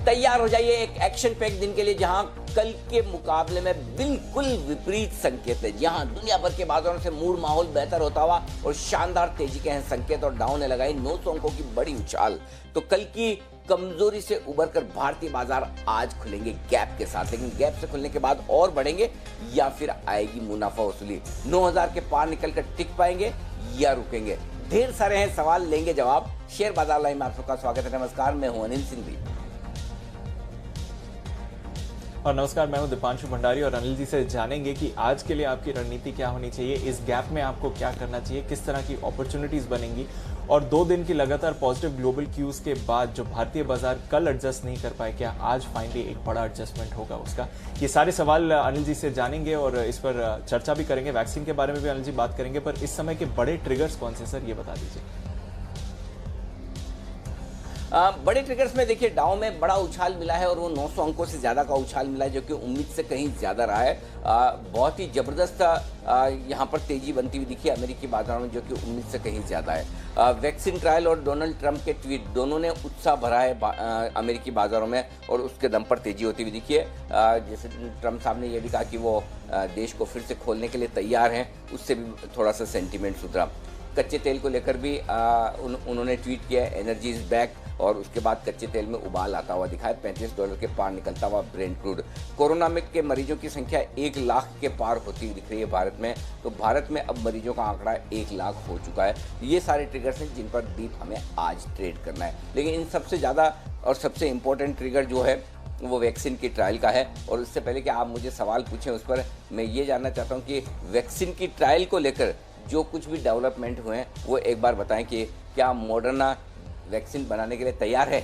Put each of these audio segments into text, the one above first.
तैयार हो जाइए एक एक्शन पैक दिन के लिए, जहां कल के मुकाबले में बिल्कुल विपरीत संकेत है, जहां दुनिया भर के बाजारों से मूड माहौल बेहतर होता हुआ और शानदार तेजी के हैं संकेत, और डाउ ने लगाई 900 अंकों की बड़ी उछाल। तो कल की कमजोरी से उबरकर भारतीय बाजार आज खुलेंगे गैप के साथ, लेकिन गैप से खुलने के बाद और बढ़ेंगे या फिर आएगी मुनाफा वसूली? 9000 के पार निकलकर टिक पाएंगे या रुकेंगे? ढेर सारे हैं सवाल, लेंगे जवाब। शेयर बाजार लाइव में आप सबका स्वागत है। नमस्कार, मैं हूं अनिल सिंघवी। और नमस्कार, मैं हूं दीपांशु भंडारी, और अनिल जी से जानेंगे कि आज के लिए आपकी रणनीति क्या होनी चाहिए, इस गैप में आपको क्या करना चाहिए, किस तरह की अपॉर्चुनिटीज बनेंगी, और 2 दिन की लगातार पॉजिटिव ग्लोबल क्यूज के बाद जो भारतीय बाजार कल एडजस्ट नहीं कर पाए, क्या आज फाइनली एक बड़ा एडजस्टमेंट होगा उसका? ये सारे सवाल अनिल जी से जानेंगे और इस पर चर्चा भी करेंगे। वैक्सीन के बारे में भी अनिल जी बात करेंगे, पर इस समय के बड़े ट्रिगर्स कौन से, सर ये बता दीजिए। बड़े ट्रिगर्स में देखिए, डाउ में बड़ा उछाल मिला है और वो 900 अंकों से ज्यादा का उछाल मिला है, जो कि उम्मीद से कहीं ज्यादा रहा है। बहुत ही जबरदस्त यहाँ पर तेजी बनती हुई दिखी अमेरिकी बाजारों में, जो कि उम्मीद से कहीं ज्यादा है। वैक्सीन ट्रायल और डोनाल्ड ट्रंप के ट्वीट दोनों ने उत्साह भरा है अमेरिकी बाजारों में, और उसके दम पर तेजी होती हुई दिखी है। जैसे ट्रंप साहब ने यह भी कहा कि वो देश को फिर से खोलने के लिए तैयार हैं, उससे भी थोड़ा सा सेंटीमेंट सुधरा। कच्चे तेल को लेकर भी उन्होंने ट्वीट किया, एनर्जी इज बैक, और उसके बाद कच्चे तेल में उबाल आता हुआ दिखा है। $35 के पार निकलता हुआ ब्रेंट क्रूड। कोरोना में के मरीजों की संख्या 1 लाख के पार होती हुई दिख रही है भारत में। तो भारत में अब मरीजों का आंकड़ा 1 लाख हो चुका है। ये सारे ट्रिगर्स हैं जिन पर डीप हमें आज ट्रेड करना है। लेकिन इन सबसे ज़्यादा और सबसे इम्पोर्टेंट ट्रिगर जो है वो वैक्सीन की ट्रायल का है। और उससे पहले कि आप मुझे सवाल पूछें उस पर मैं ये जानना चाहता हूँ कि वैक्सीन की ट्रायल को लेकर जो कुछ भी डेवलपमेंट हुए हैं वो एक बार बताएं कि क्या मॉडर्ना वैक्सीन बनाने के लिए तैयार है?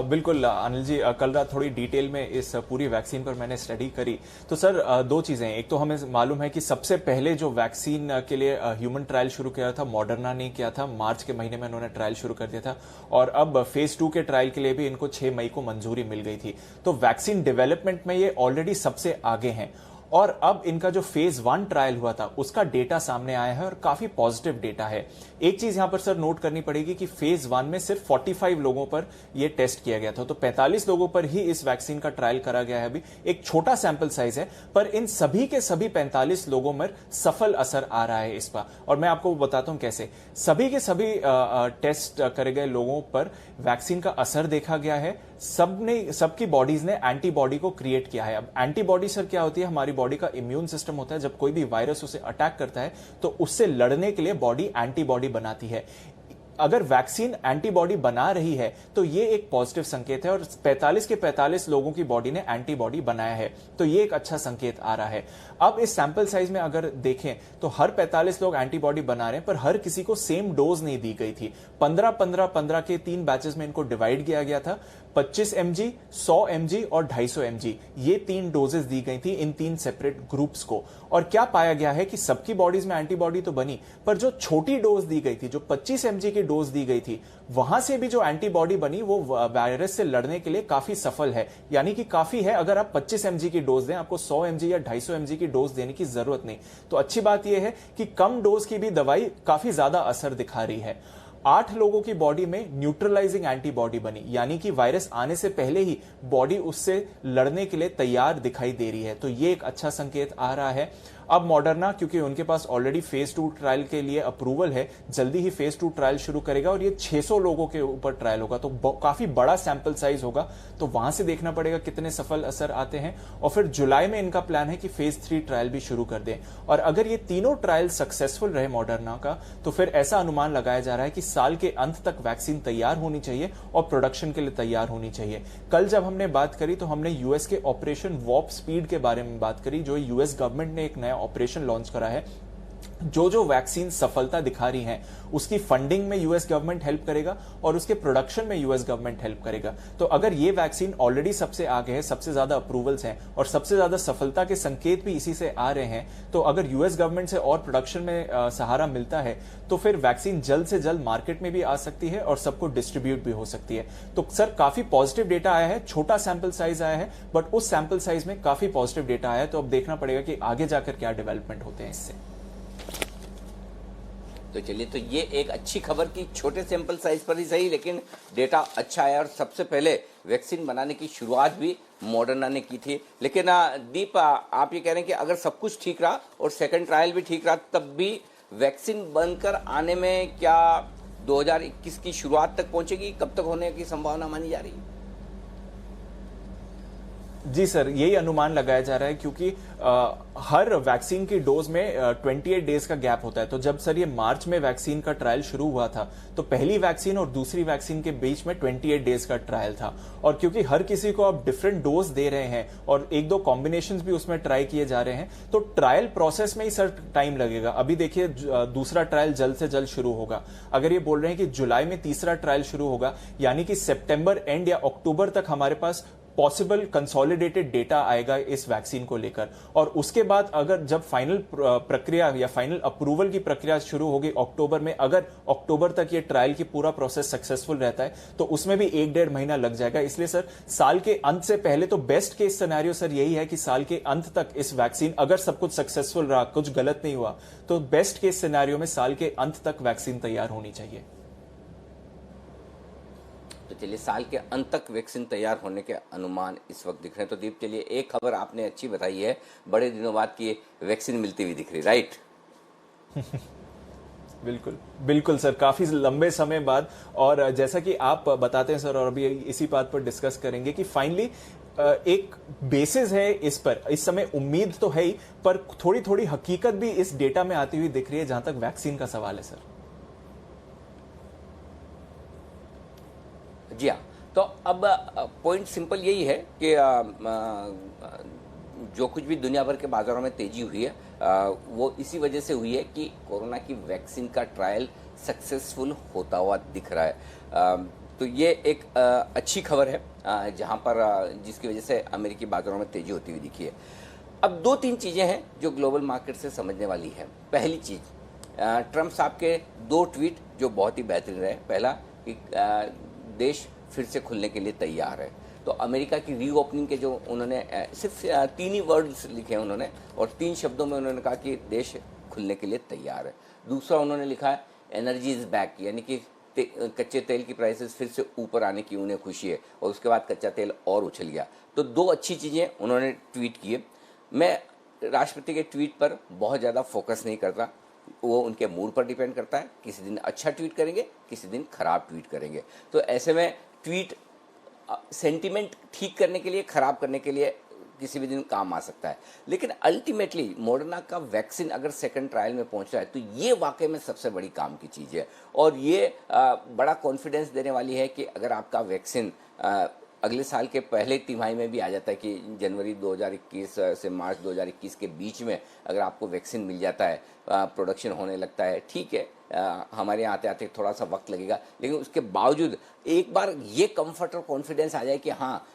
बिल्कुल अनिल जी, कल रात थोड़ी डिटेल में इस पूरी वैक्सीन पर मैंने स्टडी करी। तो सर 2 चीजें हैं। एक तो हमें मालूम है कि सबसे पहले जो वैक्सीन के लिए ह्यूमन ट्रायल शुरू किया था मॉडर्ना ने किया था, मार्च के महीने में उन्होंने ट्रायल शुरू कर दिया था, और अब फेज 2 के ट्रायल के लिए भी इनको 6 मई को मंजूरी मिल गई थी। तो वैक्सीन डेवलपमेंट में ये ऑलरेडी सबसे आगे हैं। और अब इनका जो फेज 1 ट्रायल हुआ था उसका डेटा सामने आया है और काफी पॉजिटिव डेटा है। एक चीज यहां पर सर नोट करनी पड़ेगी कि फेज 1 में सिर्फ 45 लोगों पर यह टेस्ट किया गया था, तो 45 लोगों पर ही इस वैक्सीन का ट्रायल करा गया है। अभी एक छोटा सैंपल साइज है, पर इन सभी के सभी 45 लोगों में सफल असर आ रहा है इसका। और मैं आपको बताता हूं कैसे। सभी के सभी टेस्ट करे गए लोगों पर वैक्सीन का असर देखा गया है। सबकी बॉडीज ने एंटीबॉडी को क्रिएट किया है। अब एंटीबॉडी सर क्या होती है? हमारी बॉडी का इम्यून सिस्टम होता है। जब कोई भी वायरस उसे अटैक करता है तो उससे लड़ने के लिए बॉडी एंटीबॉडी बनाती है। अगर वैक्सीन एंटीबॉडी बना रही है तो ये एक पॉजिटिव संकेत है, और 45 के 45 लोगों की बॉडी ने एंटीबॉडी बनाया है, तो ये एक अच्छा संकेत आ रहा है। अब इस सैंपल साइज में अगर देखें तो हर 45 लोग एंटीबॉडी बना रहे हैं, पर हर किसी को सेम डोज नहीं दी गई थी। 15-15-15 के 3 बैचेस में इनको डिवाइड किया गया था। 25 mg, 100 mg और 250 mg, ये 3 डोजेस दी गई थी इन 3 सेपरेट ग्रुप्स को। और क्या पाया गया है कि सबकी बॉडीज में एंटीबॉडी तो बनी, पर जो छोटी डोज दी गई थी, जो 25 mg की डोज दी गई थी, वहां से भी जो एंटीबॉडी बनी वो वायरस से लड़ने के लिए काफी सफल है। यानी कि काफी है। अगर आप 25 mg की डोज दें, आपको 100 mg या 250 mg की डोज देने की जरूरत नहीं। तो अच्छी बात यह है कि कम डोज की भी दवाई काफी ज्यादा असर दिखा रही है। 8 लोगों की बॉडी में न्यूट्रलाइजिंग एंटीबॉडी बनी, यानी कि वायरस आने से पहले ही बॉडी उससे लड़ने के लिए तैयार दिखाई दे रही है। तो ये एक अच्छा संकेत आ रहा है। अब मॉडर्ना, क्योंकि उनके पास ऑलरेडी फेज 2 ट्रायल के लिए अप्रूवल है, जल्दी ही फेज 2 ट्रायल शुरू करेगा, और ये 600 लोगों के ऊपर ट्रायल होगा, तो काफी बड़ा सैंपल साइज होगा। तो वहां से देखना पड़ेगा कितने सफल असर आते हैं। और फिर जुलाई में इनका प्लान है कि फेज 3 ट्रायल भी शुरू कर दें। और अगर ये तीनों ट्रायल सक्सेसफुल रहे मॉडर्ना का, तो फिर ऐसा अनुमान लगाया जा रहा है कि साल के अंत तक वैक्सीन तैयार होनी चाहिए और प्रोडक्शन के लिए तैयार होनी चाहिए। कल जब हमने बात करी तो हमने यूएस के ऑपरेशन वॉर्प स्पीड के बारे में बात करी, जो यूएस गवर्नमेंट ने एक नया ऑपरेशन लॉन्च करा है। जो वैक्सीन सफलता दिखा रही हैं उसकी फंडिंग में यूएस गवर्नमेंट हेल्प करेगा और उसके प्रोडक्शन में यूएस गवर्नमेंट हेल्प करेगा। तो अगर ये वैक्सीन ऑलरेडी सबसे आगे है, सबसे ज्यादा अप्रूवल्स हैं और सबसे ज्यादा सफलता के संकेत भी इसी से आ रहे हैं, तो अगर यूएस गवर्नमेंट से और प्रोडक्शन में सहारा मिलता है तो फिर वैक्सीन जल्द से जल्द मार्केट में भी आ सकती है और सबको डिस्ट्रीब्यूट भी हो सकती है। तो सर काफी पॉजिटिव डेटा आया है, छोटा सैंपल साइज आया है, बट उस सैंपल साइज में काफी पॉजिटिव डेटा आया है। तो अब देखना पड़ेगा कि आगे जाकर क्या डेवलपमेंट होते हैं इससे। तो चलिए, तो ये एक अच्छी खबर की छोटे सैंपल साइज पर ही सही, लेकिन डेटा अच्छा है। और सबसे पहले वैक्सीन बनाने की शुरुआत भी मॉडर्ना ने की थी। लेकिन दीप, आप ये कह रहे हैं कि अगर सब कुछ ठीक रहा और सेकंड ट्रायल भी ठीक रहा, तब भी वैक्सीन बनकर आने में क्या 2021 की शुरुआत तक पहुंचेगी? कब तक होने की संभावना मानी जा रही है? जी सर, यही अनुमान लगाया जा रहा है क्योंकि हर वैक्सीन की डोज में 28 डेज का गैप होता है। तो जब सर ये मार्च में वैक्सीन का ट्रायल शुरू हुआ था, तो पहली वैक्सीन और दूसरी वैक्सीन के बीच में 28 डेज का ट्रायल था। और क्योंकि हर किसी को आप डिफरेंट डोज दे रहे हैं और एक दो कॉम्बिनेशंस भी उसमें ट्राई किए जा रहे हैं, तो ट्रायल प्रोसेस में ही सर टाइम लगेगा। अभी देखिए, दूसरा ट्रायल जल्द से जल्द शुरू होगा। अगर ये बोल रहे हैं कि जुलाई में तीसरा ट्रायल शुरू होगा, यानी कि सितंबर एंड या अक्टूबर तक हमारे पास पॉसिबल कंसोलिडेटेड डेटा आएगा इस वैक्सीन को लेकर। और उसके बाद अगर जब फाइनल प्रक्रिया या फाइनल अप्रूवल की प्रक्रिया शुरू होगी अक्टूबर में, अगर अक्टूबर तक ये ट्रायल की पूरा प्रोसेस सक्सेसफुल रहता है, तो उसमें भी 1-1.5 महीना लग जाएगा। इसलिए सर, साल के अंत से पहले तो बेस्ट केस सिनेरियो सर यही है कि साल के अंत तक इस वैक्सीन, अगर सब कुछ सक्सेसफुल रहा, कुछ गलत नहीं हुआ, तो बेस्ट केस सिनेरियो में साल के अंत तक वैक्सीन तैयार होनी चाहिए। तो चलिए, साल के अंत तक वैक्सीन तैयार होने के अनुमान इस वक्त दिख रहे हैं। तो दीप, चलिए, एक खबर आपने अच्छी बताई है, बड़े दिनों बाद की वैक्सीन मिलती हुई दिख रही, राइट? बिल्कुल बिल्कुल सर, काफी लंबे समय बाद। और जैसा कि आप बताते हैं सर, और अभी इसी बात पर डिस्कस करेंगे कि फाइनली एक बेसिस है इस पर। इस समय उम्मीद तो है ही, पर थोड़ी थोड़ी हकीकत भी इस डेटा में आती हुई दिख रही है जहां तक वैक्सीन का सवाल है सर। जी हाँ। तो अब पॉइंट सिंपल यही है कि जो कुछ भी दुनिया भर के बाजारों में तेजी हुई है, वो इसी वजह से हुई है कि कोरोना की वैक्सीन का ट्रायल सक्सेसफुल होता हुआ दिख रहा है। तो ये एक अच्छी खबर है, जहाँ पर जिसकी वजह से अमेरिकी बाजारों में तेजी होती हुई दिखी है। अब 2-3 चीज़ें हैं जो ग्लोबल मार्केट से समझने वाली है। पहली चीज़, ट्रम्प साहब के 2 ट्वीट जो बहुत ही बेहतरीन रहे। पहला कि देश फिर से खुलने के लिए तैयार है। तो अमेरिका की रीओपनिंग के जो उन्होंने सिर्फ 3 ही वर्ड्स लिखे हैं उन्होंने, और 3 शब्दों में उन्होंने कहा कि देश खुलने के लिए तैयार है। दूसरा उन्होंने लिखा है एनर्जी इज़ बैक, यानी कि कच्चे तेल की प्राइसेस फिर से ऊपर आने की उन्हें खुशी है। और उसके बाद कच्चा तेल और उछल गया। तो 2 अच्छी चीज़ें उन्होंने ट्वीट की है। मैं राष्ट्रपति के ट्वीट पर बहुत ज़्यादा फोकस नहीं करता, वो उनके मूड पर डिपेंड करता है। किसी दिन अच्छा ट्वीट करेंगे, किसी दिन खराब ट्वीट करेंगे। तो ऐसे में ट्वीट सेंटीमेंट ठीक करने के लिए, खराब करने के लिए किसी भी दिन काम आ सकता है। लेकिन अल्टीमेटली मॉडर्ना का वैक्सीन अगर सेकंड ट्रायल में पहुंच रहा है, तो ये वाकई में सबसे बड़ी काम की चीज़ है। और ये बड़ा कॉन्फिडेंस देने वाली है कि अगर आपका वैक्सीन अगले साल के पहले तिमाही में भी आ जाता है, कि जनवरी 2021 से मार्च 2021 के बीच में अगर आपको वैक्सीन मिल जाता है, प्रोडक्शन होने लगता है, ठीक है, हमारे यहाँ आते आते थोड़ा सा वक्त लगेगा, लेकिन उसके बावजूद एक बार ये कंफर्ट और कॉन्फिडेंस आ जाए कि हाँ,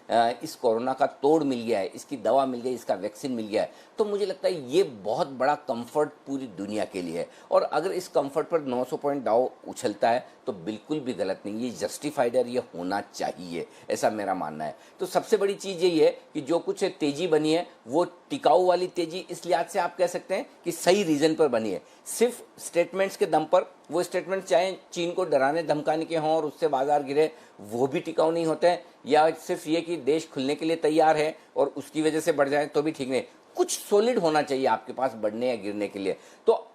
इस कोरोना का तोड़ मिल गया है, इसकी दवा मिल गई, इसका वैक्सीन मिल गया है, तो मुझे लगता है ये बहुत बड़ा कंफर्ट पूरी दुनिया के लिए है। और अगर इस कंफर्ट पर 900 पॉइंट डाउ उछलता है तो बिल्कुल भी गलत नहीं, ये जस्टिफाइड है, ये होना चाहिए, ऐसा मेरा मानना है। तो सबसे बड़ी चीज़ यही है कि जो कुछ तेज़ी बनी है वो टिकाऊ वाली तेज़ी इस लिहाज से आप कह सकते हैं कि सही रीज़न पर बनी है। सिर्फ स्टेटमेंट्स के दम पर, वो स्टेटमेंट चाहे चीन को डराने धमकाने के हों और उससे बाजार गिरे, वो भी टिकाऊ नहीं होते हैं, या सिर्फ ये कि देश खुलने के लिए तैयार है और उसकी वजह से बढ़ जाए तो भी ठीक नहीं। कुछ सॉलिड होना चाहिए आपके पास बढ़ने या गिरने के लिए। तो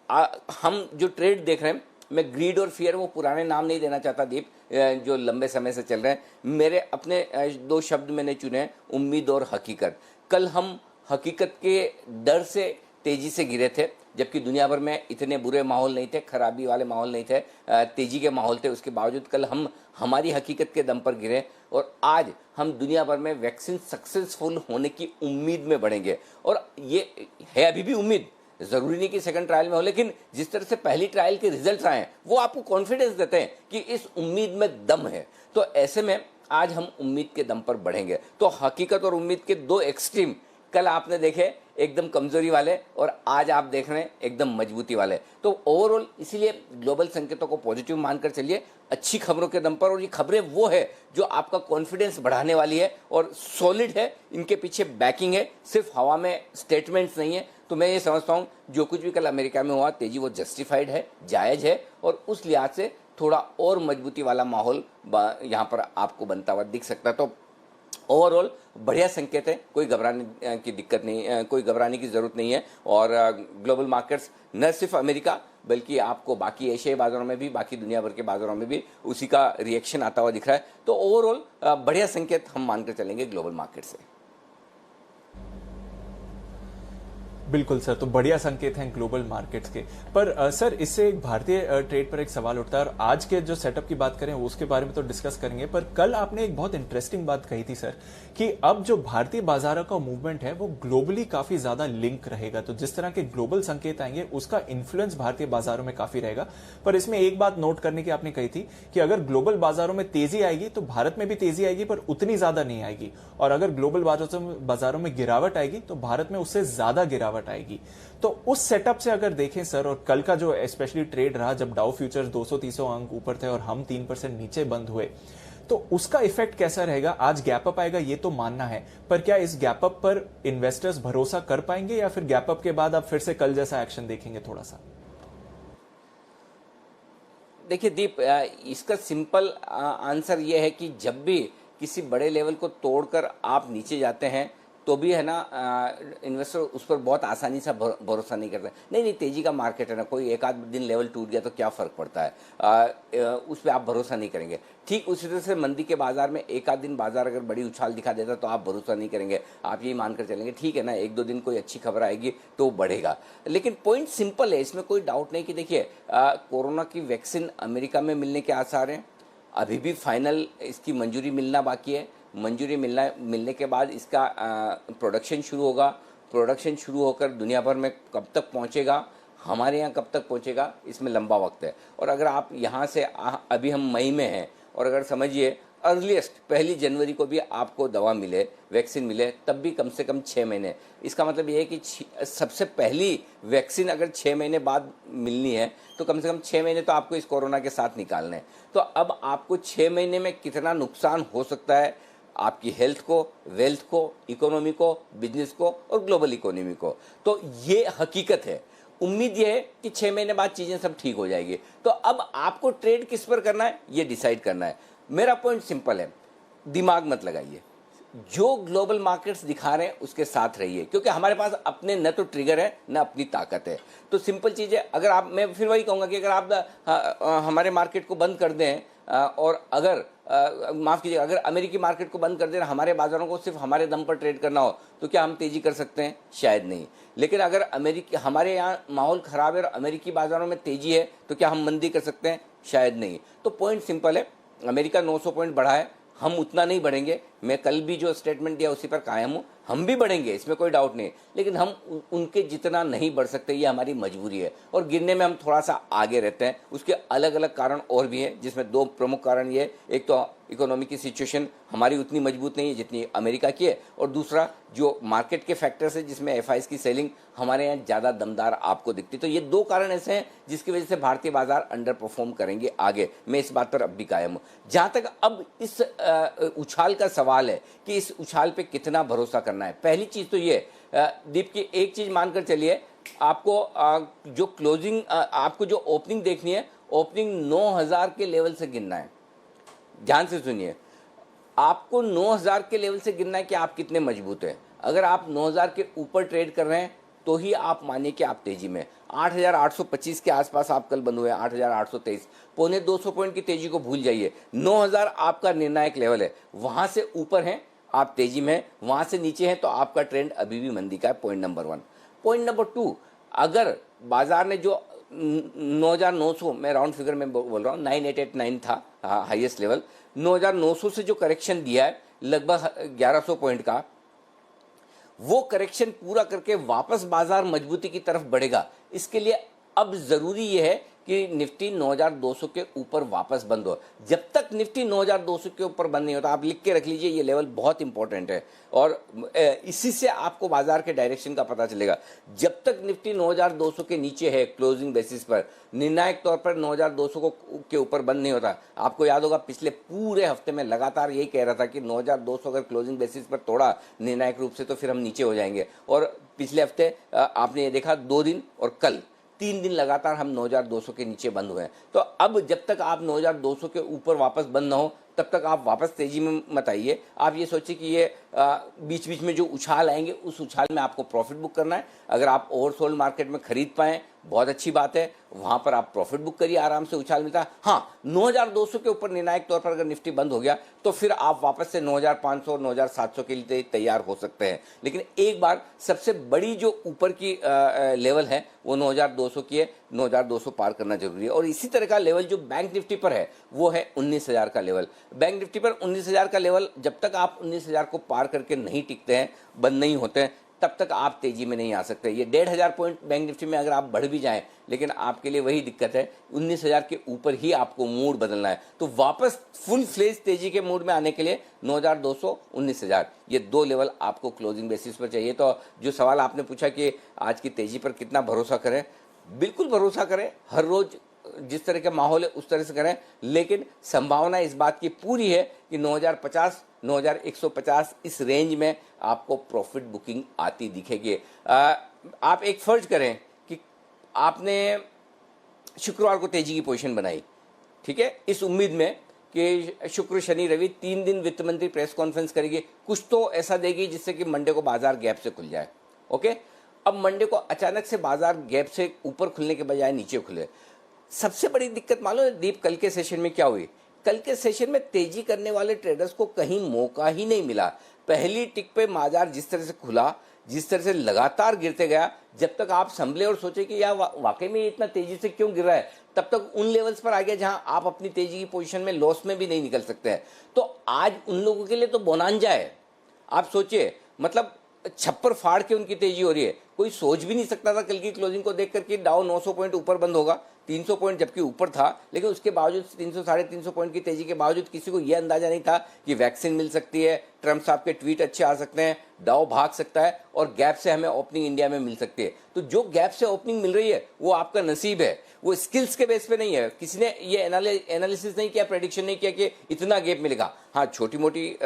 हम जो ट्रेड देख रहे हैं, मैं ग्रीड और फियर वो पुराने नाम नहीं देना चाहता दीप, जो लंबे समय से चल रहे हैं। मेरे अपने 2 शब्द मैंने चुने हैं, उम्मीद और हकीकत। कल हम हकीकत के डर से तेजी से गिरे थे, जबकि दुनिया भर में इतने बुरे माहौल नहीं थे, खराबी वाले माहौल नहीं थे, तेजी के माहौल थे। उसके बावजूद कल हम हमारी हकीकत के दम पर गिरे, और आज हम दुनिया भर में वैक्सीन सक्सेसफुल होने की उम्मीद में बढ़ेंगे। और ये है अभी भी उम्मीद, ज़रूरी नहीं कि सेकंड ट्रायल में हो, लेकिन जिस तरह से पहली ट्रायल के रिजल्ट आए हैं वो आपको कॉन्फिडेंस देते हैं कि इस उम्मीद में दम है। तो ऐसे में आज हम उम्मीद के दम पर बढ़ेंगे। तो हकीकत और उम्मीद के 2 एक्सट्रीम कल आपने देखे, एकदम कमजोरी वाले, और आज आप देख रहे हैं एकदम मजबूती वाले। तो ओवरऑल इसीलिए ग्लोबल संकेतों को पॉजिटिव मानकर चलिए, अच्छी खबरों के दम पर। और ये खबरें वो है जो आपका कॉन्फिडेंस बढ़ाने वाली है और सॉलिड है, इनके पीछे बैकिंग है, सिर्फ हवा में स्टेटमेंट्स नहीं है। तो तो मैं ये समझता हूँ जो कुछ भी कल अमेरिका में हुआ तेजी वो जस्टिफाइड है, जायज़ है, और उस लिहाज से थोड़ा और मजबूती वाला माहौल यहाँ पर आपको बनता हुआ दिख सकता है। तो ओवरऑल बढ़िया संकेत है, कोई घबराने की दिक्कत नहीं, कोई घबराने की ज़रूरत नहीं है। और ग्लोबल मार्केट्स न सिर्फ अमेरिका बल्कि आपको बाकी एशियाई बाज़ारों में भी, बाकी दुनिया भर के बाज़ारों में भी उसी का रिएक्शन आता हुआ दिख रहा है। तो ओवरऑल बढ़िया संकेत हम मानकर चलेंगे ग्लोबल मार्केट से। बिल्कुल सर, तो बढ़िया संकेत हैं ग्लोबल मार्केट्स के। पर सर, इससे एक भारतीय ट्रेड पर एक सवाल उठता है, और आज के जो सेटअप की बात करें उसके बारे में तो डिस्कस करेंगे, पर कल आपने एक बहुत इंटरेस्टिंग बात कही थी सर कि अब जो भारतीय बाजारों का मूवमेंट है वो ग्लोबली काफी ज्यादा लिंक रहेगा। तो जिस तरह के ग्लोबल संकेत आएंगे उसका इन्फ्लुएंस भारतीय बाजारों में काफी रहेगा। पर इसमें एक बात नोट करने की आपने कही थी कि अगर ग्लोबल बाजारों में तेजी आएगी तो भारत में भी तेजी आएगी, पर उतनी ज्यादा नहीं आएगी, और अगर ग्लोबल बाजारों में गिरावट आएगी तो भारत में उससे ज्यादा गिरावट आएगी। तो उस सेटअप से अगर देखें सर, और कल का जो स्पेशली ट्रेड रहा जब डाउ फ्यूचर्स 230 अंक ऊपर थे और हम 3% नीचे बंद हुए, तो उसका इफेक्ट कैसा रहेगा? आज गैप अप आएगा ये तो मानना है, पर क्या इस गैप अप पर इन्वेस्टर्स भरोसा कर पाएंगे, या फिर गैप अप के बाद आप फिर से कल जैसा एक्शन देखेंगे? थोड़ा सा देखिए दीप, इसका सिंपल आंसर ये है कि जब भी किसी बड़े लेवल को तोड़कर आप नीचे जाते हैं तो भी है ना, इन्वेस्टर उस पर बहुत आसानी से भरोसा नहीं करता। नहीं, तेजी का मार्केट है ना, कोई एक आध दिन लेवल टूट गया तो क्या फ़र्क पड़ता है, उस पर आप भरोसा नहीं करेंगे। ठीक उसी तरह से मंदी के बाजार में एक आध दिन बाजार अगर बड़ी उछाल दिखा देता तो आप भरोसा नहीं करेंगे, आप यही मानकर चलेंगे ठीक है ना, एक दो दिन कोई अच्छी खबर आएगी तो बढ़ेगा। लेकिन पॉइंट सिंपल है, इसमें कोई डाउट नहीं कि देखिए कोरोना की वैक्सीन अमेरिका में मिलने के आसार हैं, अभी भी फाइनल इसकी मंजूरी मिलना बाकी है। मंजूरी मिलने के बाद इसका प्रोडक्शन शुरू होगा। प्रोडक्शन शुरू होकर दुनिया भर में कब तक पहुंचेगा, हमारे यहाँ कब तक पहुंचेगा, इसमें लंबा वक्त है। और अगर आप यहाँ से अभी हम मई में हैं, और अगर समझिए अर्लीस्ट 1 जनवरी को भी आपको दवा मिले, वैक्सीन मिले, तब भी कम से कम 6 महीने। इसका मतलब ये है कि सबसे पहली वैक्सीन अगर 6 महीने बाद मिलनी है तो कम से कम 6 महीने तो आपको इस कोरोना के साथ निकालने हैं। तो अब आपको 6 महीने में कितना नुकसान हो सकता है आपकी हेल्थ को, वेल्थ को, इकोनॉमी को, बिजनेस को और ग्लोबल इकोनॉमी को, तो ये हकीकत है। उम्मीद ये है कि 6 महीने बाद चीज़ें सब ठीक हो जाएगी। तो अब आपको ट्रेड किस पर करना है ये डिसाइड करना है। मेरा पॉइंट सिंपल है, दिमाग मत लगाइए, जो ग्लोबल मार्केट्स दिखा रहे हैं उसके साथ रहिए, क्योंकि हमारे पास अपने न तो ट्रिगर है न अपनी ताकत है। तो सिंपल चीज़ है, अगर आप, मैं फिर वही कहूँगा कि अगर आप हमारे मार्केट को बंद कर दें और अगर माफ़ कीजिएगा, अगर अमेरिकी मार्केट को बंद कर देना, हमारे बाज़ारों को सिर्फ हमारे दम पर ट्रेड करना हो, तो क्या हम तेज़ी कर सकते हैं? शायद नहीं। लेकिन अगर हमारे यहाँ माहौल ख़राब है और अमेरिकी बाज़ारों में तेज़ी है, तो क्या हम मंदी कर सकते हैं? शायद नहीं। तो पॉइंट सिंपल है, अमेरिका 900 पॉइंट बढ़ा है, हम उतना नहीं बढ़ेंगे। मैं कल भी जो स्टेटमेंट दिया उसी पर कायम हूँ, हम भी बढ़ेंगे, इसमें कोई डाउट नहीं, लेकिन हम उनके जितना नहीं बढ़ सकते, ये हमारी मजबूरी है। और गिरने में हम थोड़ा सा आगे रहते हैं, उसके अलग अलग कारण और भी हैं, जिसमें 2 प्रमुख कारण ये, एक तो इकोनॉमी की सिचुएशन हमारी उतनी मजबूत नहीं है जितनी अमेरिका की है, और दूसरा जो मार्केट के फैक्टर्स है जिसमें एफआईज की सेलिंग हमारे यहाँ ज़्यादा दमदार आपको दिखती है। तो ये 2 कारण ऐसे हैं जिसकी वजह से भारतीय बाजार अंडर परफॉर्म करेंगे आगे। मैं इस बात पर अब भी कायम हूँ। जहाँ तक अब इस उछाल का सवाल है कि इस उछाल पे कितना भरोसा करना है, पहली चीज़ तो ये दीप की एक चीज़ मानकर चलिए, आपको जो क्लोजिंग, आपको जो ओपनिंग देखनी है, ओपनिंग 9000 के लेवल से गिनना है। ध्यान से सुनिए, आपको 9000 के लेवल से गिनना है कि आप कितने मजबूत हैं। अगर आप 9000 के ऊपर ट्रेड कर रहे हैं तो ही आप मानिए कि आप तेजी में। 8825 के आसपास आप कल बंद हुए, 8823, पौने 200 पॉइंट की तेजी को भूल जाइए। 9000 आपका निर्णायक लेवल है, वहां से ऊपर हैं आप तेजी में, वहां से नीचे हैं तो आपका ट्रेंड अभी भी मंदी का है। Point number 1। पॉइंट नंबर 2, अगर बाजार ने जो 9900, मैं राउंड फिगर में बोल रहा हूँ, 9889 था हाईएस्ट लेवल, 9900 से जो करेक्शन दिया है लगभग 1100 पॉइंट का, वो करेक्शन पूरा करके वापस बाजार मजबूती की तरफ बढ़ेगा। इसके लिए अब जरूरी ये है कि निफ्टी 9200 के ऊपर वापस बंद हो। जब तक निफ्टी 9200 के ऊपर बंद नहीं होता, आप लिख के रख लीजिए, ये लेवल बहुत इंपॉर्टेंट है और इसी से आपको बाजार के डायरेक्शन का पता चलेगा। जब तक निफ्टी 9200 के नीचे है क्लोजिंग बेसिस पर, निर्णायक तौर पर 9200 को के ऊपर बंद नहीं होता। आपको याद होगा पिछले पूरे हफ्ते में लगातार यही कह रहा था कि 9200 अगर क्लोजिंग बेसिस पर तोड़ा निर्णायक रूप से तो फिर हम नीचे हो जाएंगे। और पिछले हफ्ते आपने ये देखा 2 दिन और कल 3 दिन लगातार हम 9200 के नीचे बंद हुए हैं। तो अब जब तक आप 9200 के ऊपर वापस बंद ना हो तब तक आप वापस तेजी में मत आइए। आप ये सोचिए कि ये बीच बीच में जो उछाल आएंगे उस उछाल में आपको प्रॉफिट बुक करना है। अगर आप ओवरसोल्ड मार्केट में खरीद पाएं बहुत अच्छी बात है, वहां पर आप प्रॉफिट बुक करिए, आराम से उछाल मिलता है। हाँ, 9200 के ऊपर निर्णायक तौर पर अगर निफ्टी बंद हो गया तो फिर आप वापस से 9500 9700 के लिए तैयार हो सकते हैं। लेकिन एक बार सबसे बड़ी जो ऊपर की लेवल है वो 9200 की है, 9200 पार करना जरूरी है। और इसी तरह का लेवल जो बैंक निफ्टी पर है वो है 19000 का लेवल। बैंक निफ्टी पर 19000 का लेवल जब तक आप 19000 को पार करके नहीं टिकते हैं, बंद नहीं होते हैं, तब तक आप तेजी में नहीं आ सकते। ये 1500 पॉइंट बैंक निफ्टी में अगर आप बढ़ भी जाएं, लेकिन आपके लिए वही दिक्कत है 19000 के ऊपर ही आपको मूड बदलना है। तो वापस फुल फ्लेज तेजी के मूड में आने के लिए 9200 19000 ये 2 लेवल आपको क्लोजिंग बेसिस पर चाहिए। तो जो सवाल आपने पूछा कि आज की तेजी पर कितना भरोसा करें, बिल्कुल भरोसा करें। हर रोज जिस तरह का माहौल है उस तरह से करें, लेकिन संभावना इस बात की पूरी है कि 9050 9150 इस रेंज में आपको प्रॉफिट बुकिंग आती दिखेगी। आप एक फर्ज करें कि आपने शुक्रवार को तेजी की पोजीशन बनाई, ठीक है, इस उम्मीद में कि शुक्र शनि रवि 3 दिन वित्त मंत्री प्रेस कॉन्फ्रेंस करेगी, कुछ तो ऐसा देगी जिससे कि मंडे को बाजार गैप से खुल जाए। ओके, अब मंडे को अचानक से बाजार गैप से ऊपर खुलने के बजाय नीचे खुले। सबसे बड़ी दिक्कत मालूम है दीप कल के सेशन में क्या हुई? कल के सेशन में तेजी करने वाले ट्रेडर्स को कहीं मौका ही नहीं मिला। पहली टिक पे बाजार जिस तरह से खुला, जिस तरह से लगातार गिरते गया, जब तक आप संभले और सोचे कि यार वाकई में इतना तेजी से क्यों गिर रहा है, तब तक उन लेवल्स पर आ गया जहां आप अपनी तेजी की पोजीशन में लॉस में भी नहीं निकल सकते हैं। तो आज उन लोगों के लिए तो बोनांजा है। आप सोचिए, मतलब छप्पर फाड़ के उनकी तेजी हो रही है। कोई सोच भी नहीं सकता था कल की क्लोजिंग को देखकर कि डाउ 900 पॉइंट ऊपर बंद होगा, 300 पॉइंट जबकि ऊपर था, लेकिन उसके बावजूद 300 साढ़े 300 पॉइंट की तेजी के बावजूद किसी को यह अंदाजा नहीं था कि वैक्सीन मिल सकती है, ट्रम्प साहब के ट्वीट अच्छे आ सकते हैं, डाउ भाग सकता है और गैप से हमें ओपनिंग इंडिया में मिल सकती है। तो जो गैप से ओपनिंग मिल रही है वो आपका नसीब है, वो स्किल्स के बेस पे नहीं है। किसी ने ये एनालिसिस नहीं किया, प्रेडिक्शन नहीं किया कि इतना गैप मिलेगा। हाँ, छोटी मोटी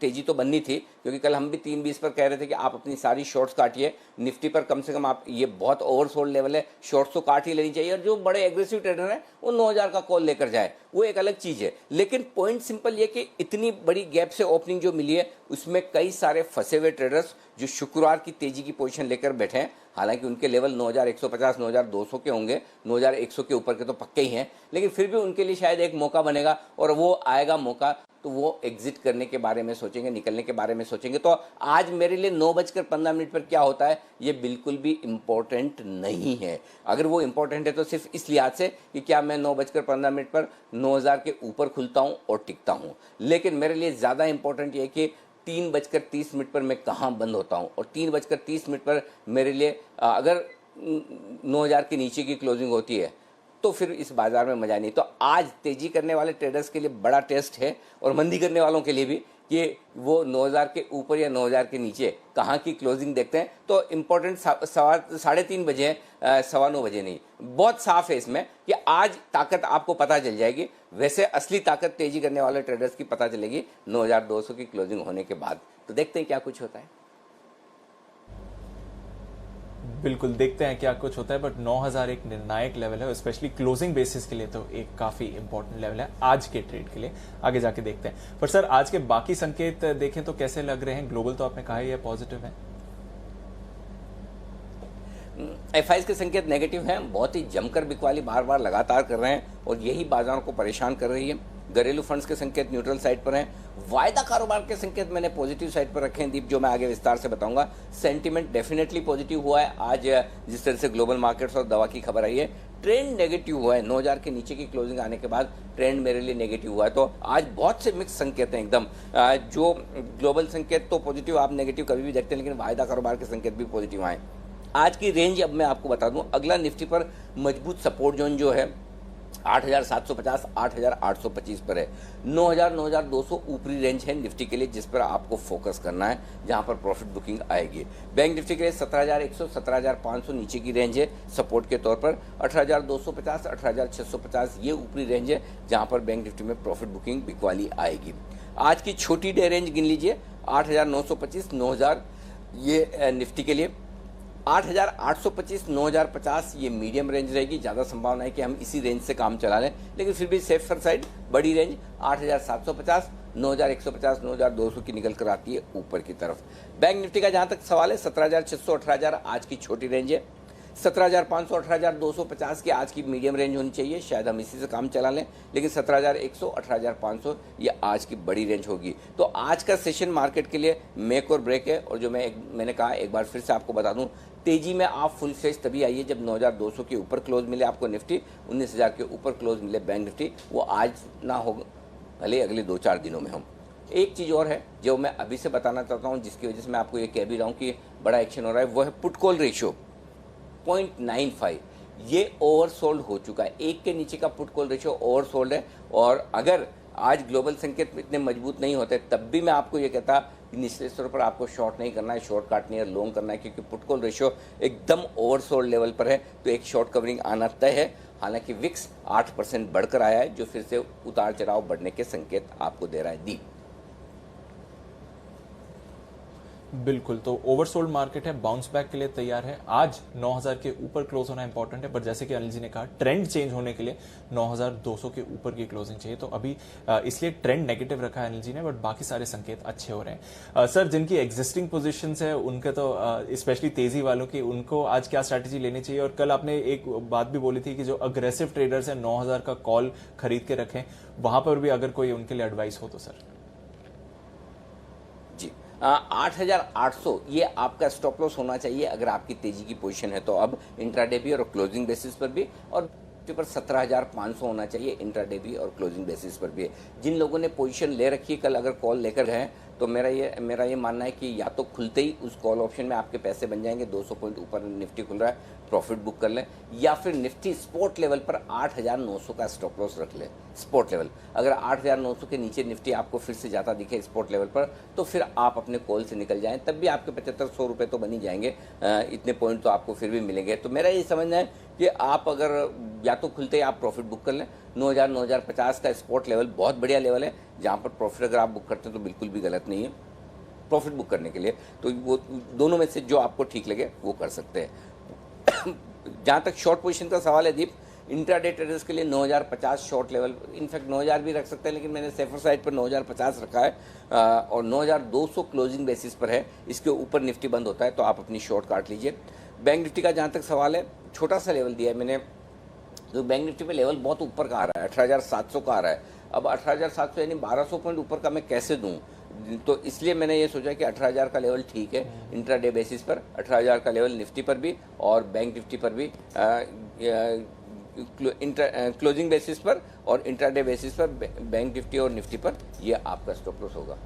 तेजी तो बननी थी, क्योंकि कल हम भी 320 पर कह रहे थे कि आप अपनी सारी शॉर्ट्स काटिए। निफ्टी पर कम से कम आप, ये बहुत ओवरसोल्ड लेवल है, शॉर्ट्स तो काट ही लेनी चाहिए। और जो बड़े एग्रेसिव ट्रेडर हैं वो 9000 का कॉल लेकर जाए, वो एक अलग चीज है। लेकिन पॉइंट सिंपल ये कि इतनी बड़ी गैप से ओपनिंग जो मिली है उसमें कई सारे फंसे हुए ट्रेडर्स जो शुक्रवार की तेजी की पोजीशन लेकर बैठे हैं, हालांकि उनके लेवल 9150 9200 के होंगे, 9100 के ऊपर के तो पक्के ही हैं, लेकिन फिर भी उनके लिए शायद एक मौका बनेगा और वो आएगा मौका तो वो एग्जिट करने के बारे में सोचेंगे, निकलने के बारे में सोचेंगे। तो आज मेरे लिए 9:15 पर क्या होता है ये बिल्कुल भी इम्पोर्टेंट नहीं है। अगर वो इम्पोर्टेंट है तो सिर्फ इस लिहाज से कि क्या मैं 9:15 पर 9000 के ऊपर खुलता हूँ और टिकता हूँ। लेकिन मेरे लिए ज़्यादा इंपॉर्टेंट ये है कि 3:30 पर मैं कहाँ बंद होता हूँ, और 3:30 पर मेरे लिए अगर 9000 के नीचे की क्लोजिंग होती है तो फिर इस बाजार में मजा नहीं। तो आज तेजी करने वाले ट्रेडर्स के लिए बड़ा टेस्ट है, और मंदी करने वालों के लिए भी, कि वो 9000 के ऊपर या 9000 के नीचे कहाँ की क्लोजिंग देखते हैं। तो इम्पोर्टेंट 3:30 बजे है, 9:15 बजे नहीं। बहुत साफ है इसमें कि आज ताकत आपको पता चल जाएगी। वैसे असली ताकत तेजी करने वाले ट्रेडर्स की पता चलेगी 9200 की क्लोजिंग होने के बाद। तो देखते हैं क्या कुछ होता है। बिल्कुल देखते हैं क्या कुछ होता है, बट 9000 एक निर्णायक लेवल है, स्पेशली क्लोजिंग बेसिस के लिए तो एक काफी इंपॉर्टेंट लेवल है आज के ट्रेड के लिए। आगे जाके देखते हैं। पर सर आज के बाकी संकेत देखें तो कैसे लग रहे हैं? ग्लोबल तो आपने कहा ही है पॉजिटिव है, एफआईज के संकेत नेगेटिव हैं, बहुत ही जमकर बिकवाली बार बार लगातार कर रहे हैं और यही बाजारों को परेशान कर रही है। घरेलू फंड्स के संकेत न्यूट्रल साइड पर हैं। वायदा कारोबार के संकेत मैंने पॉजिटिव साइड पर रखे हैं दीप, जो मैं आगे विस्तार से बताऊंगा। सेंटीमेंट डेफिनेटली पॉजिटिव हुआ है आज, जिस तरह से ग्लोबल मार्केट्स और दवा की खबर आई है। ट्रेंड नेगेटिव हुआ है, 9000 के नीचे की क्लोजिंग आने के बाद ट्रेंड मेरे लिए नेगेटिव हुआ है। तो आज बहुत से मिक्स संकेत हैं एकदम। जो ग्लोबल संकेत तो पॉजिटिव, आप नेगेटिव कभी भी देखते हैं, लेकिन वायदा कारोबार के संकेत भी पॉजिटिव आए। आज की रेंज अब मैं आपको बता दूं, अगला निफ्टी पर मजबूत सपोर्ट जोन जो है 8,750, 8,825 पर है। 9,000, 9,200 ऊपरी रेंज है निफ्टी के लिए, जिस पर आपको फोकस करना है, जहां पर प्रॉफिट बुकिंग आएगी। बैंक निफ्टी के लिए 17,100, 17,500 नीचे की रेंज है सपोर्ट के तौर पर। 18,250, 18,650 ये ऊपरी रेंज है, जहां पर बैंक निफ्टी में प्रॉफिट बुकिंग बिकवाली आएगी। आज की छोटी डे रेंज गिन लीजिए, 8,925, 9,000 ये निफ्टी के लिए। 8,825, 9,050 ये मीडियम रेंज रहेगी। ज़्यादा संभावना है कि हम इसी रेंज से काम चला लें, लेकिन फिर भी सेफर साइड बड़ी रेंज 8,750, 9,150, 9,200 की निकल कर आती है ऊपर की तरफ। बैंक निफ्टी का जहां तक सवाल है, 17,600, 18,000 आज की छोटी रेंज है। 17,500, 18,250 की आज की मीडियम रेंज होनी चाहिए, शायद हम इसी से काम चला लें, लेकिन 17,100, 18,500 ये आज की बड़ी रेंज होगी। तो आज का सेशन मार्केट के लिए मेक और ब्रेक है। और जो मैंने कहा, एक बार फिर से आपको बता दूं, तेजी में आप फुल फ्लेज तभी आइए जब 9,200 के ऊपर क्लोज मिले आपको निफ्टी, 19,000 के ऊपर क्लोज मिले बैंक निफ्टी। वो आज ना हो, भले अगले 2-4 दिनों में हम। एक चीज़ और है जो मैं अभी से बताना चाहता हूँ, जिसकी वजह से मैं आपको ये कह भी रहा हूँ कि बड़ा एक्शन हो रहा है, वो है पुट कॉल रेशियो 0.95। ये ओवरसोल्ड हो चुका है। एक के नीचे का पुट कॉल रेशियो ओवरसोल्ड है। और अगर आज ग्लोबल संकेत इतने मजबूत नहीं होते, तब भी मैं आपको ये कहता कि निचले स्तर पर आपको शॉर्ट नहीं करना है, शॉर्ट काटनी है, लॉन्ग करना है, क्योंकि पुट कॉल रेशियो एकदम ओवरसोल्ड लेवल पर है। तो एक शॉर्ट कवरिंग आना तय है। हालांकि विक्स 8% बढ़कर आया है, जो फिर से उतार चढ़ाव बढ़ने के संकेत आपको दे रहा है। दी बिल्कुल, तो ओवरसोल्ड मार्केट है, बाउंस बैक के लिए तैयार है। आज 9,000 के ऊपर क्लोज होना इंपॉर्टेंट है, पर जैसे कि अनिल जी ने कहा, ट्रेंड चेंज होने के लिए 9,200 के ऊपर की क्लोजिंग चाहिए। तो अभी इसलिए ट्रेंड नेगेटिव रखा है अनिल जी ने, बट बाकी सारे संकेत अच्छे हो रहे हैं। सर, जिनकी एग्जिस्टिंग पोजीशंस है उनके तो स्पेशली तेजी वालों की, उनको आज क्या स्ट्रैटेजी लेनी चाहिए? और कल आपने एक बात भी बोली थी कि जो अग्रेसिव ट्रेडर्स है 9,000 का कॉल खरीद के रखें, वहां पर भी अगर कोई उनके लिए एडवाइस हो तो सर। 8,800 ये आपका स्टॉप लॉस होना चाहिए अगर आपकी तेजी की पोजीशन है तो। अब इंट्राडे भी और क्लोजिंग बेसिस पर भी, और पर 17,500 होना चाहिए इंट्राडे भी और क्लोजिंग बेसिस पर भी। जिन लोगों ने पोजीशन ले रखी है, कल अगर कॉल लेकर गए, तो मेरा ये मानना है कि या तो खुलते ही उस कॉल ऑप्शन में आपके पैसे बन जाएंगे, 200 पॉइंट ऊपर निफ्टी खुल रहा है, प्रॉफिट बुक कर लें, या फिर निफ्टी स्पॉट लेवल पर 8,900 का स्टॉप लॉस रख लें। स्पॉट लेवल अगर 8,900 के नीचे निफ्टी आपको फिर से जाता दिखे स्पॉट लेवल पर, तो फिर आप अपने कॉल से निकल जाएं, तब भी आपके 75-100 रुपये तो बन ही जाएंगे। इतने पॉइंट तो आपको फिर भी मिलेंगे। तो मेरा ये समझना है कि आप अगर या तो खुलते ही आप प्रॉफिट बुक कर लें। 9,000, 9,050 का स्पॉट लेवल बहुत बढ़िया लेवल है, जहाँ पर प्रॉफिट अगर आप बुक करते हैं तो बिल्कुल भी गलत नहीं है प्रॉफिट बुक करने के लिए। तो वो दोनों में से जो आपको ठीक लगे वो कर सकते हैं। जहाँ तक शॉर्ट पोजीशन का सवाल है दीप, इंट्राडे ट्रेडर्स के लिए 9,050 शॉर्ट लेवल, इनफैक्ट 9,000 भी रख सकते हैं, लेकिन मैंने सेफर साइड पर 9,050 रखा है। और 9,200 क्लोजिंग बेसिस पर है, इसके ऊपर निफ्टी बंद होता है तो आप अपनी शॉर्ट काट लीजिए। बैंक निफ्टी का जहाँ तक सवाल है, छोटा सा लेवल दिया है मैंने, तो बैंक निफ्टी पे लेवल बहुत ऊपर का आ रहा है, 18,700 का आ रहा है। अब 18,700 यानी 1,200 पॉइंट ऊपर का मैं कैसे दूं? तो इसलिए मैंने ये सोचा कि 18,000 का लेवल ठीक है इंट्राडे बेसिस पर, 18,000 का लेवल निफ्टी पर भी और बैंक निफ्टी पर भी, क्लोजिंग बेसिस पर और इंट्राडे बेसिस पर बैंक निफ्टी और निफ्टी पर ये आपका स्टॉप लॉस होगा।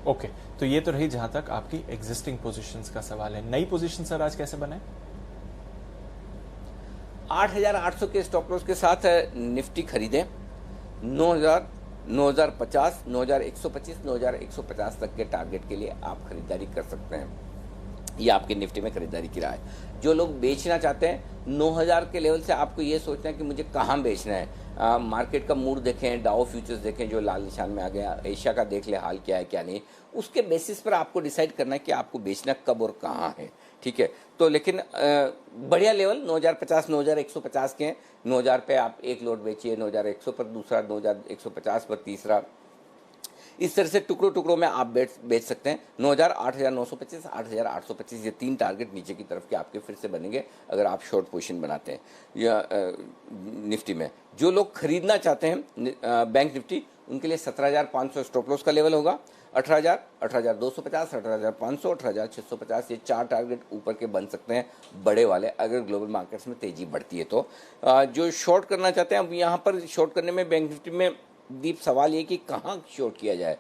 ओके, तो ये तो रही जहां तक आपकी एग्जिस्टिंग पोजीशंस का सवाल है। नई पोजीशन सर आज कैसे बनाए? 8,800 के स्टॉप लॉस के साथ निफ्टी खरीदें। 9,000, 9,050, 9,125, 9,150 तक के टारगेट के लिए आप खरीदारी कर सकते हैं। ये आपके निफ्टी में खरीदारी की राय है। जो लोग बेचना चाहते हैं, 9,000 के लेवल से आपको ये सोचना है कि मुझे कहाँ बेचना है। मार्केट का मूड देखें, डाउ फ्यूचर्स देखें जो लाल निशान में आ गया, एशिया का देख ले हाल क्या है क्या नहीं, उसके बेसिस पर आपको डिसाइड करना है कि आपको बेचना कब और कहाँ है। ठीक है, तो लेकिन बढ़िया लेवल 9,050, 9,150 के हैं। 9,000 पे आप एक लोट बेचिए, 9,100 पर दूसरा, 9,150 पर तीसरा, इस तरह से टुकड़ों टुकड़ों में आप बेच सकते हैं। 9,000, 8,925, 8,825 ये 3 टारगेट नीचे की तरफ के आपके फिर से बनेंगे अगर आप शॉर्ट पोजीशन बनाते हैं या निफ्टी में। जो लोग खरीदना चाहते हैं बैंक निफ्टी, उनके लिए 17,500 स्टॉप लॉस का लेवल होगा। 18,000, 18,250, 18,500, 18,650 ये 4 टारगेट ऊपर के बन सकते हैं बड़े वाले, अगर ग्लोबल मार्केट्स में तेजी बढ़ती है तो। जो शॉर्ट करना चाहते हैं, अब यहाँ पर शॉर्ट करने में बैंक निफ्टी में दीप सवाल ये कि कहाँ शॉर्ट किया जाए।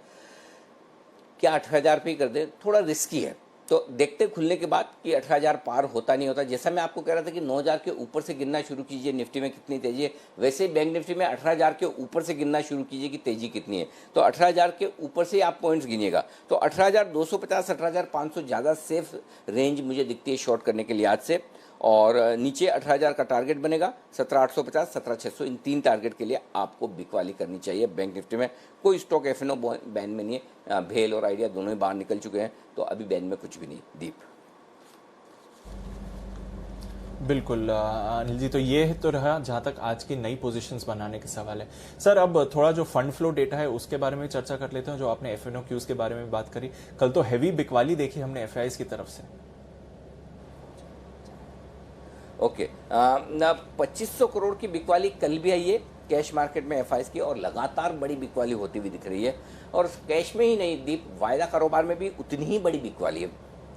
क्या 18,000 पे ही कर दें? थोड़ा रिस्की है, तो देखते खुलने के बाद कि 18,000 पार होता नहीं होता। जैसा मैं आपको कह रहा था कि 9,000 के ऊपर से गिनना शुरू कीजिए निफ्टी में कितनी तेजी है, वैसे ही बैंक निफ्टी में 18,000 के ऊपर से गिनना शुरू कीजिए कि तेजी कितनी है। तो 18,000 के ऊपर से आप पॉइंट्स गिनिएगा। तो 18,250 18,500 ज़्यादा सेफ रेंज मुझे दिखती है शॉर्ट करने के लिहाज से। और नीचे 18,000 का टारगेट बनेगा, 17,850 17,600 इन 3 टारगेट के लिए आपको बिकवाली करनी चाहिए। बैंक निफ्टी में कोई स्टॉक एफएनओ बैन में नहीं है, भेल और आइडिया दोनों ही बाहर निकल चुके हैं, तो अभी बैन में कुछ भी नहीं। दीप बिल्कुल अनिल जी, तो ये तो रहा जहां तक आज की नई पोजीशंस बनाने के सवाल है। सर अब थोड़ा जो फंड फ्लो डेटा है उसके बारे में चर्चा कर लेते हैं। जो आपने एफएनओ क्यूज के बारे में बात करी, कल तो हैवी बिकवाली देखी हमने एफआईआईज की तरफ से। ओके, 2500 करोड़ की बिकवाली कल भी आई है कैश मार्केट में एफआईआईज की, और लगातार बड़ी बिकवाली होती हुई दिख रही है। और कैश में ही नहीं दीप, वायदा कारोबार में भी उतनी ही बड़ी बिकवाली है।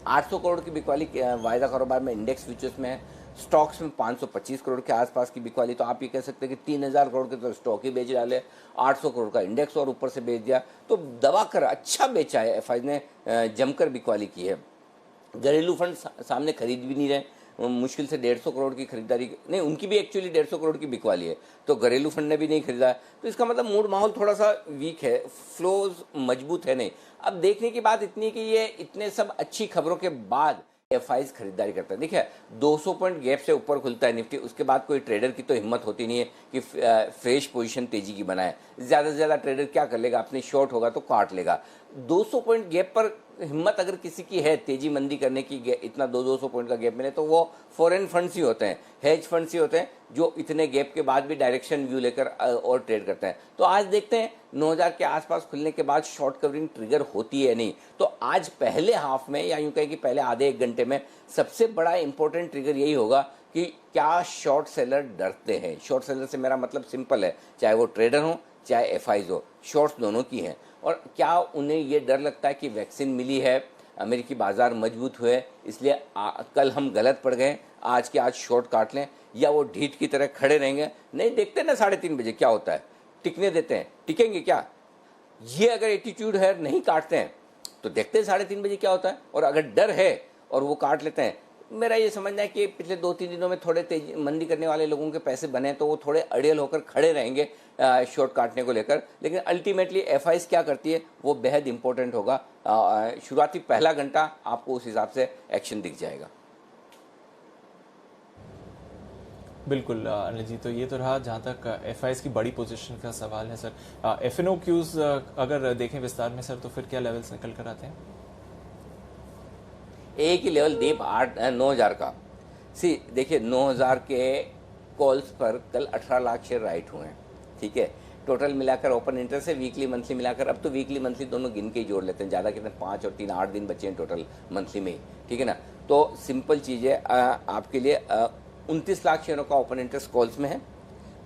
800 करोड़ की बिकवाली वायदा कारोबार में इंडेक्स फ्यूचर्स में है। स्टॉक्स में 525 करोड़ के आसपास की बिकवाली। तो आप ये कह सकते हैं कि 3,000 करोड़ के तो स्टॉक ही बेच डाले, 800 करोड़ का इंडेक्स और ऊपर से बेच दिया, तो दबा कर अच्छा बेचा है एफआईआईज ने, जमकर बिकवाली की है। घरेलू फंड सामने खरीद भी नहीं रहे, मुश्किल से 150 करोड़ की खरीदारी, नहीं उनकी भी एक्चुअली 150 करोड़ की बिकवाली है, तो घरेलू फंड ने भी नहीं खरीदा। तो इसका मतलब मूड माहौल थोड़ा सा वीक है, फ्लोज मजबूत है नहीं। अब देखने की बात इतनी कि ये इतने सब अच्छी खबरों के बाद एफआईआईज खरीदारी करता है। देखिए 200 पॉइंट गैप से ऊपर खुलता है निफ्टी, उसके बाद कोई ट्रेडर की तो हिम्मत होती नहीं है कि फ्रेश पोजीशन तेजी की बनाए। ज़्यादा से ज़्यादा ट्रेडर क्या कर लेगा, अपनी शॉर्ट होगा तो काट लेगा। 200 पॉइंट गैप पर हिम्मत अगर किसी की है तेजी मंदी करने की, इतना 200 पॉइंट का गैप मिले, तो वो फॉरेन फंड्स ही होते हैं, हेज फंड्स ही होते हैं, जो इतने गैप के बाद भी डायरेक्शन व्यू लेकर और ट्रेड करते हैं। तो आज देखते हैं 9,000 के आसपास खुलने के बाद शॉर्ट कवरिंग ट्रिगर होती है नहीं। तो आज पहले हाफ में, या यूं कहें कि पहले आधे एक घंटे में, सबसे बड़ा इंपॉर्टेंट ट्रिगर यही होगा कि क्या शॉर्ट सेलर डरते हैं। शॉर्ट सेलर से मेरा मतलब सिंपल है, चाहे वो ट्रेडर हो चाहे एफआईआईज हो, शॉर्ट्स दोनों की हैं। और क्या उन्हें ये डर लगता है कि वैक्सीन मिली है, अमेरिकी बाजार मजबूत हुए, इसलिए कल हम गलत पड़ गए, आज के आज शॉर्ट काट लें, या वो ढीठ की तरह खड़े रहेंगे। नहीं, देखते ना 3:30 बजे क्या होता है, टिकने देते हैं, टिकेंगे क्या? ये अगर एटीट्यूड है, नहीं काटते हैं, तो देखते हैं 3:30 बजे क्या होता है। और अगर डर है और वो काट लेते हैं, मेरा ये समझना है कि पिछले 2-3 दिनों में थोड़े तेजी मंदी करने वाले लोगों के पैसे बने, तो वो थोड़े अड़ियल होकर खड़े रहेंगे शॉर्ट काटने को लेकर। लेकिन अल्टीमेटली एफआईआईज क्या करती है वो बेहद इंपॉर्टेंट होगा। शुरुआती पहला घंटा आपको उस हिसाब से एक्शन दिख जाएगा। बिल्कुल अनिल जी, तो ये तो रहा जहां तक एफआईआईज की बड़ी पोजीशन का सवाल है। सर एफएनओ क्यूज अगर देखें विस्तार में सर, तो फिर क्या लेवल्स निकल कर आते हैं? एक ही लेवल दीप 9,000 का। देखिए 9,000 के कॉल्स पर कल 18 लाख शेयर राइट हुए हैं, ठीक है। टोटल मिलाकर ओपन इंटरेस्ट से वीकली मंथली मिलाकर, अब तो वीकली मंथली दोनों गिन के ही जोड़ लेते हैं, ज़्यादा कितने 5 और 3 8 दिन बचे हैं टोटल मंथली में ही, ठीक है ना। तो सिंपल चीज़ है आपके लिए, 29 लाख शेयरों का ओपन इंटरेस्ट कॉल्स में है,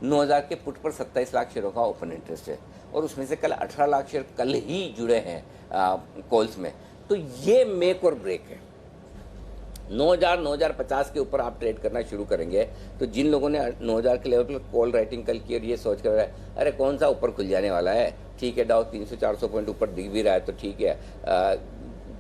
9,000 के पुट पर 27 लाख शेयरों का ओपन इंटरेस्ट है, और उसमें से कल 18 लाख शेयर कल ही जुड़े हैं कॉल्स में। तो ये मेक और ब्रेक है। 9,000 9,050 के ऊपर आप ट्रेड करना शुरू करेंगे, तो जिन लोगों ने 9,000 के लेवल पर कॉल राइटिंग कल की और ये सोच कर अरे कौन सा ऊपर खुल जाने वाला है, ठीक है, डाउ 300-400 पॉइंट ऊपर दिख भी रहा है तो ठीक है,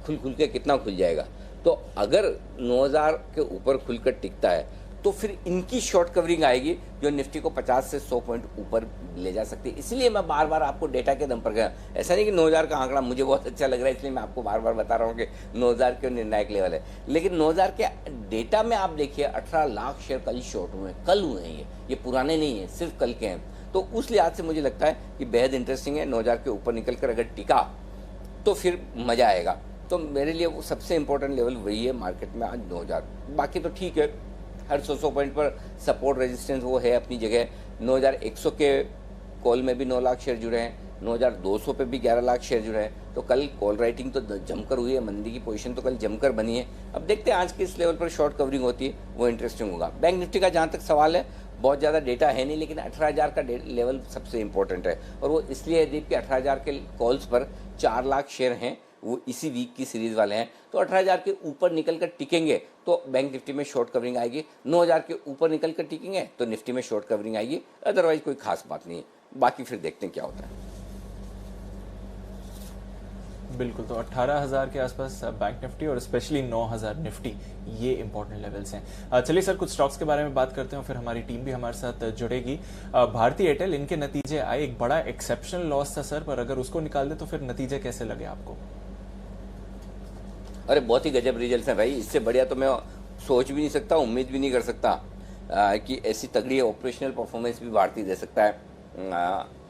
खुल के कितना खुल जाएगा। तो अगर 9,000 के ऊपर खुलकर टिकता है तो फिर इनकी शॉर्ट कवरिंग आएगी जो निफ्टी को 50 से 100 पॉइंट ऊपर ले जा सकती है। इसलिए मैं बार बार आपको डेटा के दम पर गया, ऐसा नहीं कि 9,000 का आंकड़ा मुझे बहुत अच्छा लग रहा है इसलिए मैं आपको बार बार बता रहा हूँ कि 9,000 क्यों निर्णायक लेवल है, लेकिन 9,000 के डेटा में आप देखिए 18 लाख शेयर कल शॉर्ट हुए हैं, कल हुए हैं, ये पुराने नहीं है, सिर्फ कल के हैं। तो उस लिहाज से मुझे लगता है कि बेहद इंटरेस्टिंग है। 9,000 के ऊपर निकल कर अगर टिका तो फिर मज़ा आएगा। तो मेरे लिए वो सबसे इंपॉर्टेंट लेवल वही है मार्केट में आज 9,000। बाकी तो ठीक है, हर 100 पॉइंट पर सपोर्ट रेजिस्टेंस वो है अपनी जगह। 9,100 के कॉल में भी 9 लाख शेयर जुड़े हैं, 9,200 पे भी 11 लाख शेयर जुड़े हैं। तो कल कॉल राइटिंग तो जमकर हुई है, मंदी की पोजीशन तो कल जमकर बनी है। अब देखते हैं आज के इस लेवल पर शॉर्ट कवरिंग होती है, वो इंटरेस्टिंग होगा। बैंक निफ्टी का जहाँ तक सवाल है, बहुत ज़्यादा डेटा है नहीं, लेकिन 18,000 का लेवल सबसे इंपॉर्टेंट है, और वो इसलिए है दीप कि 18,000 के कॉल्स पर 4 लाख शेयर हैं, वो इसी वीक की सीरीज वाले हैं। तो 18,000 के ऊपर निकल कर टिकेंगे तो बैंक निफ्टी में शॉर्ट कवरिंग आएगी, 9,000 के ऊपर निकल कर टिकेंगे तो निफ्टी में शॉर्ट कवरिंग आएगी, अदरवाइज कोई खास बात नहीं है। बाकी फिर देखते हैं क्या होता है। बिल्कुल, तो 18,000 के आसपास बैंक निफ्टी और स्पेशली 9,000 निफ्टी, ये इंपॉर्टेंट लेवल्स हैं। चलिए सर, कुछ स्टॉक्स के बारे में बात करते हैं, फिर हमारी टीम भी हमारे साथ जुड़ेगी। भारती एयरटेल, इनके नतीजे आए, एक बड़ा एक्सेप्शनल लॉस था सर, पर अगर उसको निकाल दे तो फिर नतीजे कैसे लगे आपको? अरे बहुत ही गजब रिजल्ट हैं भाई, इससे बढ़िया तो मैं सोच भी नहीं सकता, उम्मीद भी नहीं कर सकता कि ऐसी तगड़ी ऑपरेशनल परफॉर्मेंस भी भारती दे सकता है।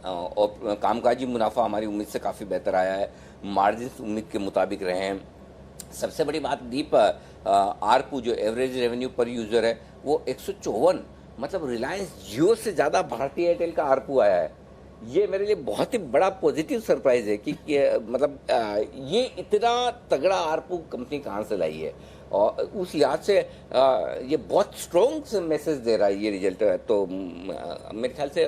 और कामकाजी मुनाफा हमारी उम्मीद से काफ़ी बेहतर आया है, मार्जिन उम्मीद के मुताबिक रहे हैं। सबसे बड़ी बात दीप, आरपू जो एवरेज रेवेन्यू पर यूज़र है वो 154, मतलब रिलायंस जियो से ज़्यादा भारती एयरटेल का आरपू आया है। ये मेरे लिए बहुत ही बड़ा पॉजिटिव सरप्राइज है कि मतलब ये इतना तगड़ा आरपू कंपनी कहाँ से लाई है, और उस लिहाज से ये बहुत स्ट्रॉन्ग मैसेज दे रहा है ये रिजल्ट। तो मेरे ख्याल से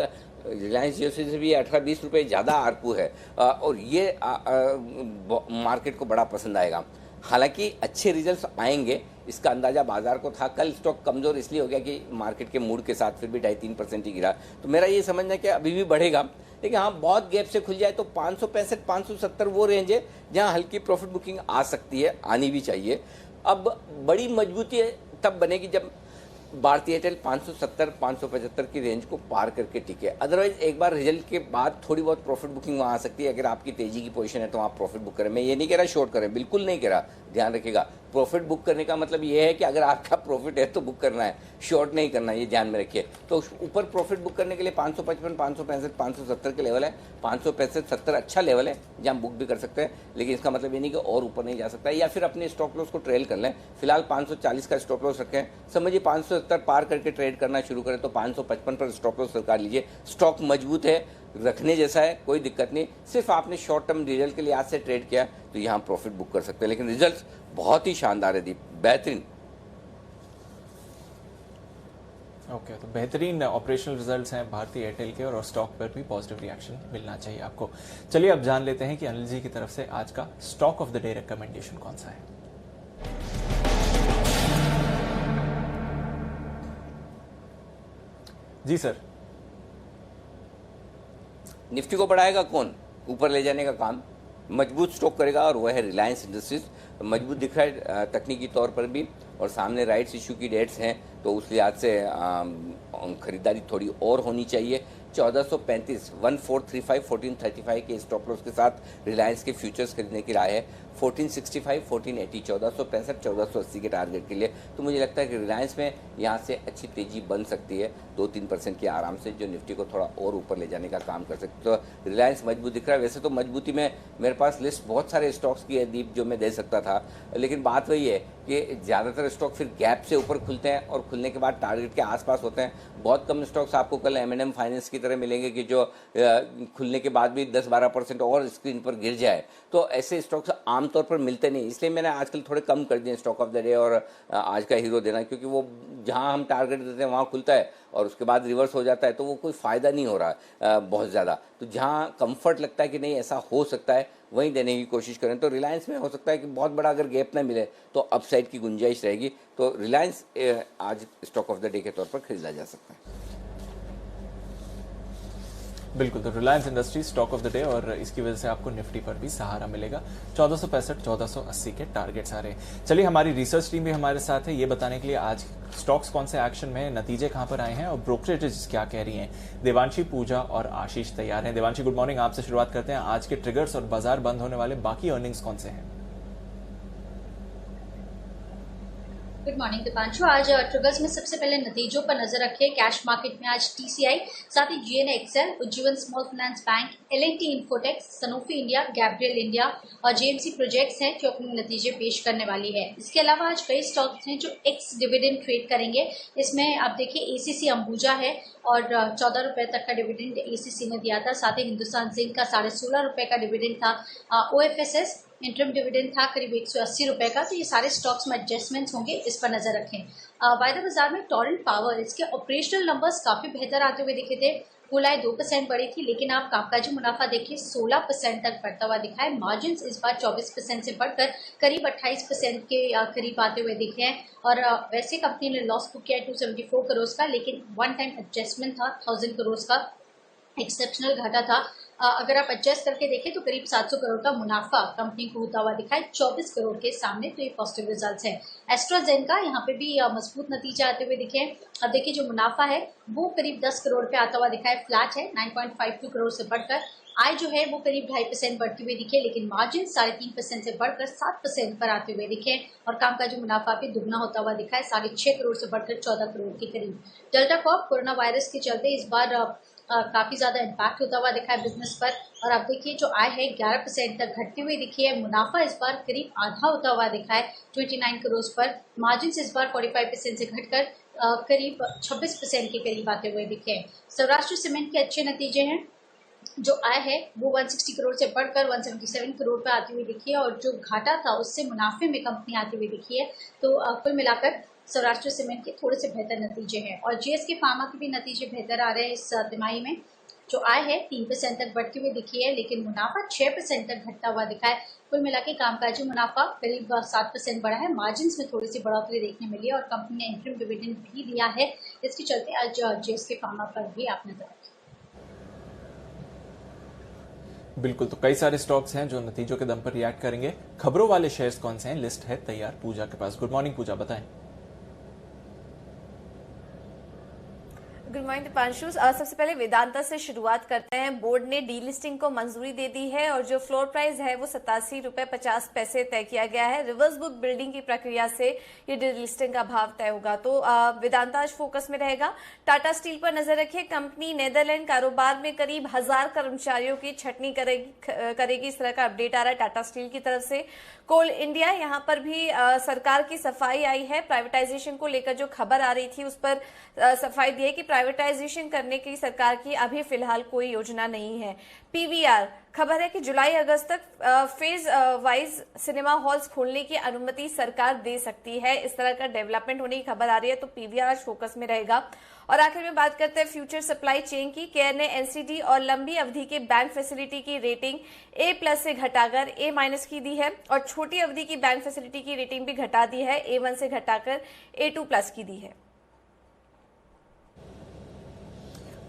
रिलायंस जियो से भी 18-20 रुपये ज़्यादा आरपू है, और ये मार्केट को बड़ा पसंद आएगा। हालांकि अच्छे रिजल्ट्स आएंगे इसका अंदाजा बाजार को था। कल स्टॉक कमज़ोर इसलिए हो गया कि मार्केट के मूड के साथ फिर भी 2.5-3% ही गिरा। तो मेरा ये समझना है कि अभी भी बढ़ेगा, लेकिन हाँ बहुत गैप से खुल जाए तो 565-570 वो रेंज है जहाँ हल्की प्रॉफिट बुकिंग आ सकती है, आनी भी चाहिए। अब बड़ी मजबूती तब बनेगी जब भारती एयरटेल 570-575 की रेंज को पार करके टिके। अदरवाइज एक बार रिजल्ट के बाद थोड़ी बहुत प्रॉफिट बुकिंग वहाँ आ सकती है। अगर आपकी तेजी की पोजीशन है तो आप प्रॉफिट बुक करें। मैं ये नहीं कह रहा शॉर्ट करें, बिल्कुल नहीं कह रहा, ध्यान रखिएगा। प्रॉफिट बुक करने का मतलब ये है कि अगर आपका प्रॉफिट है तो बुक करना है, शॉर्ट नहीं करना, ये ध्यान में रखिए। तो ऊपर प्रॉफिट बुक करने के लिए 555, 565, 570 के लेवल है। 565-70 अच्छा लेवल है जहाँ बुक भी कर सकते हैं, लेकिन इसका मतलब ये नहीं कि और ऊपर नहीं जा सकता है। या फिर अपने स्टॉप लॉस को ट्रेल कर लें। फिलहाल 540 का स्टॉप लॉस रखें, समझिए 570 पार करके ट्रेड करना शुरू करें तो 555 पर स्टॉप लॉस सरकार लीजिए। स्टॉक मजबूत है, रखने जैसा है, कोई दिक्कत नहीं। सिर्फ आपने शॉर्ट टर्म रिजल्ट के लिए आज से ट्रेड किया तो यहाँ प्रॉफिट बुक कर सकते हैं, लेकिन रिजल्ट बहुत ही शानदार है दीप, बेहतरीन। ओके, तो बेहतरीन ऑपरेशनल रिजल्ट्स हैं भारती एयरटेल के, और स्टॉक पर भी पॉजिटिव रिएक्शन मिलना चाहिए आपको। चलिए अब जान लेते हैं कि अनिल जी की तरफ से आज का stock of the day recommendation कौन सा है। जी सर। निफ्टी को बढ़ाएगा कौन? ऊपर ले जाने का काम मजबूत स्टॉक करेगा, और वह है रिलायंस इंडस्ट्रीज। मजबूत दिख रहा है तकनीकी तौर पर भी, और सामने राइट्स इशू की डेट्स हैं, तो उस लिहाज से खरीदारी थोड़ी और होनी चाहिए। 1435, 1435, 1435 के स्टॉप लॉस के साथ रिलायंस के फ्यूचर्स खरीदने की राय है। 1465, 1480, 1465, 1480 के टारगेट के लिए। तो मुझे लगता है कि रिलायंस में यहाँ से अच्छी तेजी बन सकती है 2-3% की आराम से, जो निफ्टी को थोड़ा और ऊपर ले जाने का काम कर सकती है। तो रिलायंस मजबूत दिख रहा है। वैसे तो मजबूती में मेरे पास लिस्ट बहुत सारे स्टॉक्स की है दीप, जो मैं दे सकता था, लेकिन बात वही है कि ज़्यादातर स्टॉक फिर गैप से ऊपर खुलते हैं और खुलने के बाद टारगेट के आसपास होते हैं। बहुत कम स्टॉक्स आपको कल M&M फाइनेंस की तरह मिलेंगे कि जो खुलने के बाद भी 10-12% और स्क्रीन पर गिर जाए। तो ऐसे स्टॉक्स आमतौर पर मिलते नहीं, इसलिए मैंने आजकल थोड़े कम कर दिए स्टॉक ऑफ द डे और आज का हीरो देना, क्योंकि वो जहां हम टारगेट देते हैं वहां खुलता है और उसके बाद रिवर्स हो जाता है, तो वो कोई फ़ायदा नहीं हो रहा बहुत ज़्यादा। तो जहां कंफर्ट लगता है कि नहीं ऐसा हो सकता है, वहीं देने की कोशिश करें। तो रिलायंस में हो सकता है कि बहुत बड़ा अगर गैप ना मिले तो अपसाइड की गुंजाइश रहेगी। तो रिलायंस आज स्टॉक ऑफ द डे के तौर पर खरीदा जा सकता है। बिल्कुल, तो Reliance industry stock of the day, और इसकी वजह से आपको निफ्टी पर भी सहारा मिलेगा। 1465, 1480 के टारगेट्स आ रहे हैं। चलिए, हमारी रिसर्च टीम भी हमारे साथ है, ये बताने के लिए आज स्टॉक्स कौन से एक्शन में है, नतीजे कहां पर आए हैं और ब्रोकरेजेस क्या कह रही हैं। देवांशी, पूजा और आशीष तैयार हैं। देवांशी, गुड मॉर्निंग, आपसे शुरुआत करते हैं। आज के ट्रिगर्स और बाजार बंद होने वाले बाकी अर्निंग्स कौन से हैं? Good morning Deepanshu. आज ट्रिगर्स में सबसे पहले नतीजों पर नजर रखें। कैश मार्केट में आज TCI, साथ ही GNXL, Ujjivan small finance bank, L&T Infotechs, Sanofi India, Gabriel India और JMC प्रोजेक्ट्स हैं जो अपने नतीजे पेश करने वाली है। इसके अलावा आज कई स्टॉक्स हैं जो एक्स डिविडेंड ट्रेड करेंगे। इसमें आप देखिए ACC अंबुजा है और 14 रुपए तक का डिविडेंड ACC ने दिया था। साथ ही हिंदुस्तान जिंक का 16.5 रुपए का डिविडेंड था। OFSS इंटरम डिविडेंड था करीब 180 रुपए का। तो ये सारे स्टॉक्स में एडजस्टमेंट्स होंगे, इस पर नजर रखें। वायदा बाजार में टॉरेंट पावर, इसके ऑपरेशनल नंबर्स काफी बेहतर आते हुए दिखे थे। कुल आय 2% बढ़ी थी, लेकिन आप कामकाजी मुनाफा देखिए 16% तक बढ़ता हुआ दिखा है। मार्जिन इस बार 24% से बढ़कर करीब 28% के करीब आते हुए दिखे हैं। और वैसे कंपनी ने लॉस बुक किया 274 करोड़ का, लेकिन वन टाइम एडजस्टमेंट था 1000 करोड़ का, एक्सेप्शनल घाटा था अगर आप एडजस्ट करके देखें तो करीब 700 करोड़ का मुनाफा कंपनी को होता हुआ दिखा है 24 करोड़ के सामने, तो ये पॉजिटिव रिजल्ट्स है। एस्ट्राजेनेका यहाँ पे भी मजबूत नतीजे आते हुए दिखे हैं। अब देखिए जो मुनाफा है वो करीब 10 करोड़ पे आता हुआ दिखा है, फ्लैट है 9.52 करोड़ से बढ़कर। आय जो है वो करीब 2.5% बढ़ती हुई दिखे, लेकिन मार्जिन 3.5% से बढ़कर 7% पर आते हुए दिखे और काम का जो मुनाफा भी दुगना होता हुआ दिखा है, 6.5 करोड़ से बढ़कर 14 करोड़ के करीब। डेल्टा कॉर्प कोरोना वायरस के चलते इस बार काफी ज्यादा इम्पैक्ट होता हुआ दिखा है बिजनेस पर, और आप देखिए जो आय है 11% तक घटती हुई दिखी है। मुनाफा इस बार करीब आधा होता हुआ दिखा है 29 करोड़ पर। मार्जिन इस बार 45% से घटकर करीब 26% के करीब आते हुए दिखे हैं। सौराष्ट्र सीमेंट के अच्छे नतीजे हैं, जो आय है वो 160 करोड़ से बढ़कर 177 करोड़ पर आती हुई दिखी है, और जो घाटा था उससे मुनाफे में कंपनी आती हुई दिखी है। तो कुल मिलाकर सौराष्ट्र सीमेंट के थोड़े से बेहतर नतीजे हैं, और जीएसके फार्मा के भी नतीजे बेहतर आ रहे हैं इस तिमाही में। जो आय है 3% तक बढ़ती हुई दिखी है, लेकिन मुनाफा 6% तक घटता हुआ दिखा है। कुल मिला के कामकाजी मुनाफा करीब 7% बढ़ा है, मार्जिन में थोड़ी सी बढ़ोतरी देखने मिली है, और कंपनी ने इंटरिम डिविडेंड भी दिया है। इसके चलते आज जीएसके फार्मा पर भी आप नजर रखें। बिल्कुल, तो कई सारे स्टॉक्स हैं जो नतीजों के दम पर रिएक्ट करेंगे। खबरों वाले शेयर्स कौन से हैं, लिस्ट है तैयार पूजा के पास। गुड मॉर्निंग पूजा, बताएं। Good morning Deepanshu. सबसे पहले वेदांता से शुरुआत करते हैं। बोर्ड ने डीलिस्टिंग को मंजूरी दे दी है और जो फ्लोर प्राइस है वो 87.50 तय किया गया है। रिवर्स बुक बिल्डिंग की प्रक्रिया से ये डीलिस्टिंग का भाव तय होगा, तो वेदांता आज फोकस में रहेगा। टाटा स्टील पर नजर रखिए। कंपनी नेदरलैंड कारोबार में करीब 1000 कर्मचारियों की छटनी करेगी, इस तरह का अपडेट आ रहा है टाटा स्टील की तरफ से। कोल इंडिया, यहाँ पर भी सरकार की सफाई आई है। प्राइवेटाइजेशन को लेकर जो खबर आ रही थी उस पर सफाई दी है कि प्राइवेटाइजेशन करने की सरकार की अभी फिलहाल कोई योजना नहीं है। पीवीआर, खबर है कि जुलाई अगस्त तक फेज वाइज सिनेमा हॉल्स खोलने की अनुमति सरकार दे सकती है। इस तरह का डेवलपमेंट होने की खबर आ रही है, तो पीवीआर आज फोकस में रहेगा। और आखिर में बात करते हैं फ्यूचर सप्लाई चेन की। केयर ने एनसीडी और लंबी अवधि के बैंक फैसिलिटी की रेटिंग A+ से घटाकर A- की दी है, और छोटी अवधि की बैंक फैसिलिटी की रेटिंग भी घटा दी है, A1 से घटाकर A2+ की दी है।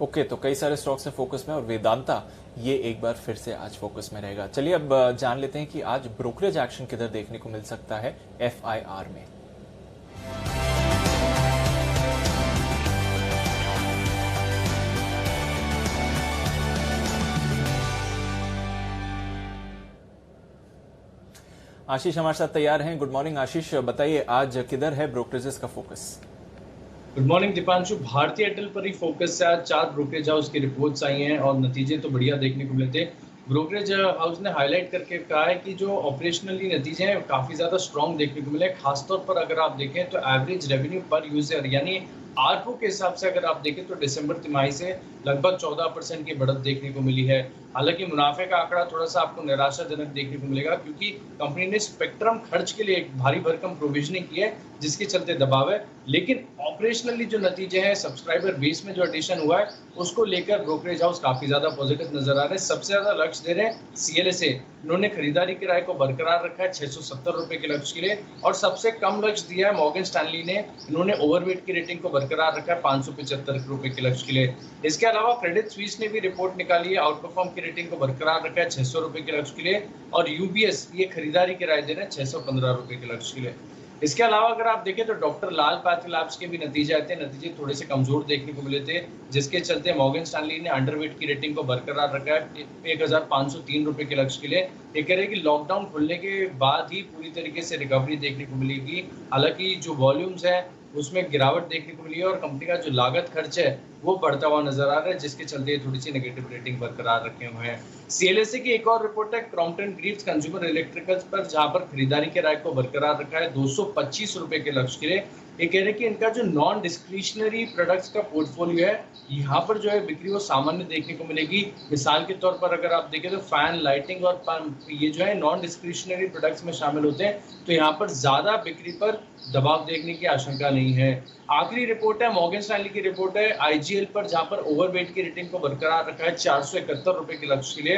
ओके, तो कई सारे स्टॉक्स हैं फोकस में, और वेदांता ये एक बार फिर से आज फोकस में रहेगा। चलिए अब जान लेते हैं कि आज ब्रोकरेज एक्शन किधर देखने को मिल सकता है FIR में। आशीष हमारे साथ तैयार हैं। गुड मॉर्निंग आशीष, बताइए आज किधर है ब्रोकरेजेस का फोकस? Good morning Deepanshu. भारतीय एयरटेल पर ही फोकस है। आज 4 ब्रोकरेज हाउस की रिपोर्ट्स आई हैं और नतीजे तो बढ़िया देखने को मिले थे। ब्रोकरेज हाउस ने हाईलाइट करके कहा है कि जो ऑपरेशनली नतीजे हैं काफ़ी ज़्यादा स्ट्रॉन्ग देखने को मिले। खासतौर पर अगर आप देखें तो एवरेज रेवेन्यू पर यूजर यानी आरपू के हिसाब से अगर आप देखें तो दिसंबर तिमाही से लगभग 14% की बढ़त देखने को मिली है। हालांकि मुनाफे का आंकड़ा थोड़ा सा आपको निराशाजनक देखने को मिलेगा, क्योंकि कंपनी ने स्पेक्ट्रम खर्च के लिए एक भारी भरकम प्रोविजनिंग की है, जिसके चलते दबाव है। लेकिन ऑपरेशनली जो नतीजे हैं, सब्सक्राइबर बेस में जो एडिशन हुआ है उसको लेकर ब्रोकरेज हाउस काफी ज्यादा पॉजिटिव नजर आ रहे हैं। सबसे ज्यादा लक्ष्य दे रहे हैं CLSA। इन्होंने खरीदारी किराए को बरकरार रखा है 670 रुपए के लक्ष्य के लिए, और सबसे कम लक्ष्य दिया है मॉर्गन स्टैनली ने। इन्होंने ओवरवेट की रेटिंग को बरकरार रखा है 575 रुपए के लक्ष्य के लिए। इसके अलावा क्रेडिट स्विस ने भी रिपोर्ट निकाली है, आउट परफॉर्म की रेटिंग को बरकरार रखा है 600 रुपए के लक्ष्य के लिए, और UBS ये खरीदारी किराए दे रहे हैं 615 रुपए के लक्ष्य के लिए। इसके अलावा अगर आप देखें तो डॉक्टर लाल पैथ लैब्स के भी नतीजे आते हैं। नतीजे थोड़े से कमजोर देखने को मिले थे, जिसके चलते मॉर्गन स्टैनली ने अंडरवेट की रेटिंग को बरकरार रखा है 1503 रुपए के लक्ष्य के लिए। ये कह रहे हैं कि लॉकडाउन खुलने के बाद ही पूरी तरीके से रिकवरी देखने को मिलेगी। हालांकि जो वॉल्यूम्स है उसमें गिरावट देखने को मिली है, और कंपनी का जो लागत खर्च है वो बढ़ता हुआ नजर आ रहा है, जिसके चलते थोड़ी सी नेगेटिव रेटिंग बरकरार रखे हुए हैं। CLSA की एक और रिपोर्ट है क्रॉम्पटन ग्रीव्स कंज्यूमर इलेक्ट्रिकल्स पर, जहां पर खरीदारी के राय को बरकरार रखा है 225 रुपए के लक्ष्य के लिए। ये कह रहे हैं कि इनका जो नॉन डिस्क्रिशनरी प्रोडक्ट्स का पोर्टफोलियो है, यहाँ पर जो है बिक्री वो सामान्य देखने को मिलेगी। मिसाल के तौर पर अगर आप देखें तो फैन, लाइटिंग और पंप ये जो है नॉन डिस्क्रिशनरी प्रोडक्ट्स में शामिल होते हैं, तो यहाँ पर ज्यादा बिक्री पर दबाव देखने की आशंका नहीं है। आखिरी रिपोर्ट है मॉर्गन स्टैनली की रिपोर्ट है IGL पर, जहां पर ओवरवेट की रेटिंग को बरकरार रखा है 471 रुपए के लक्ष्य के लिए।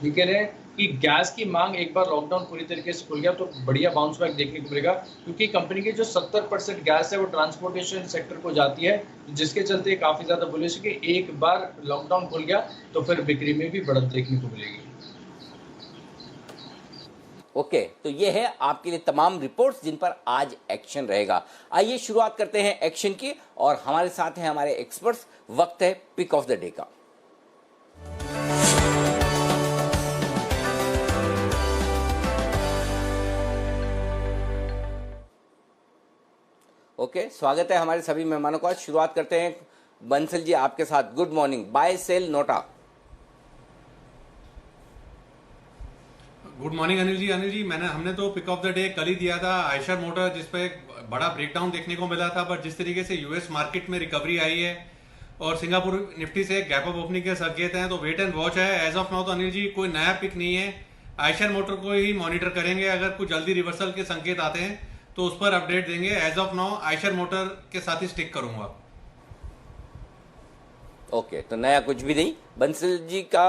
ये कह रहे हैं कि गैस की मांग एक बार लॉकडाउन पूरी तरीके से खुल गया तो बढ़िया बाउंस बैक देखने को मिलेगा, क्योंकि कंपनी की जो 70% गैस है वो ट्रांसपोर्टेशन सेक्टर को जाती है, जिसके चलते काफी ज्यादा बुलिश है कि एक बार लॉकडाउन खुल गया तो फिर बिक्री में भी बढ़त देखने को मिलेगी। ओके, तो ये है आपके लिए तमाम रिपोर्ट्स जिन पर आज एक्शन रहेगा। आइए शुरुआत करते हैं एक्शन की, और हमारे साथ हैं हमारे एक्सपर्ट्स। वक्त है पिक ऑफ द डे का। ओके, स्वागत है हमारे सभी मेहमानों का। शुरुआत करते हैं बंसल जी आपके साथ। Good morning. बाय सेल नोटा। गुड मॉर्निंग अनिल जी, हमने तो पिक ऑफ द डे कल ही दिया था आयशर मोटर, जिस पे एक बड़ा ब्रेकडाउन देखने को मिला था, बट जिस तरीके से यूएस मार्केट में रिकवरी आई है और सिंगापुर निफ्टी से गैप अप ओपनिंग के संकेत हैं, तो वेट एंड वॉच है। एज ऑफ नाउ तो अनिल जी कोई नया पिक नहीं है, आयशर मोटर को ही मॉनिटर करेंगे। अगर कुछ जल्दी रिवर्सल के संकेत आते हैं तो उस पर अपडेट देंगे। As of now Eicher motor के साथ ही स्टिक करूंगा। ओके, तो नया कुछ भी नहीं। बंसल जी का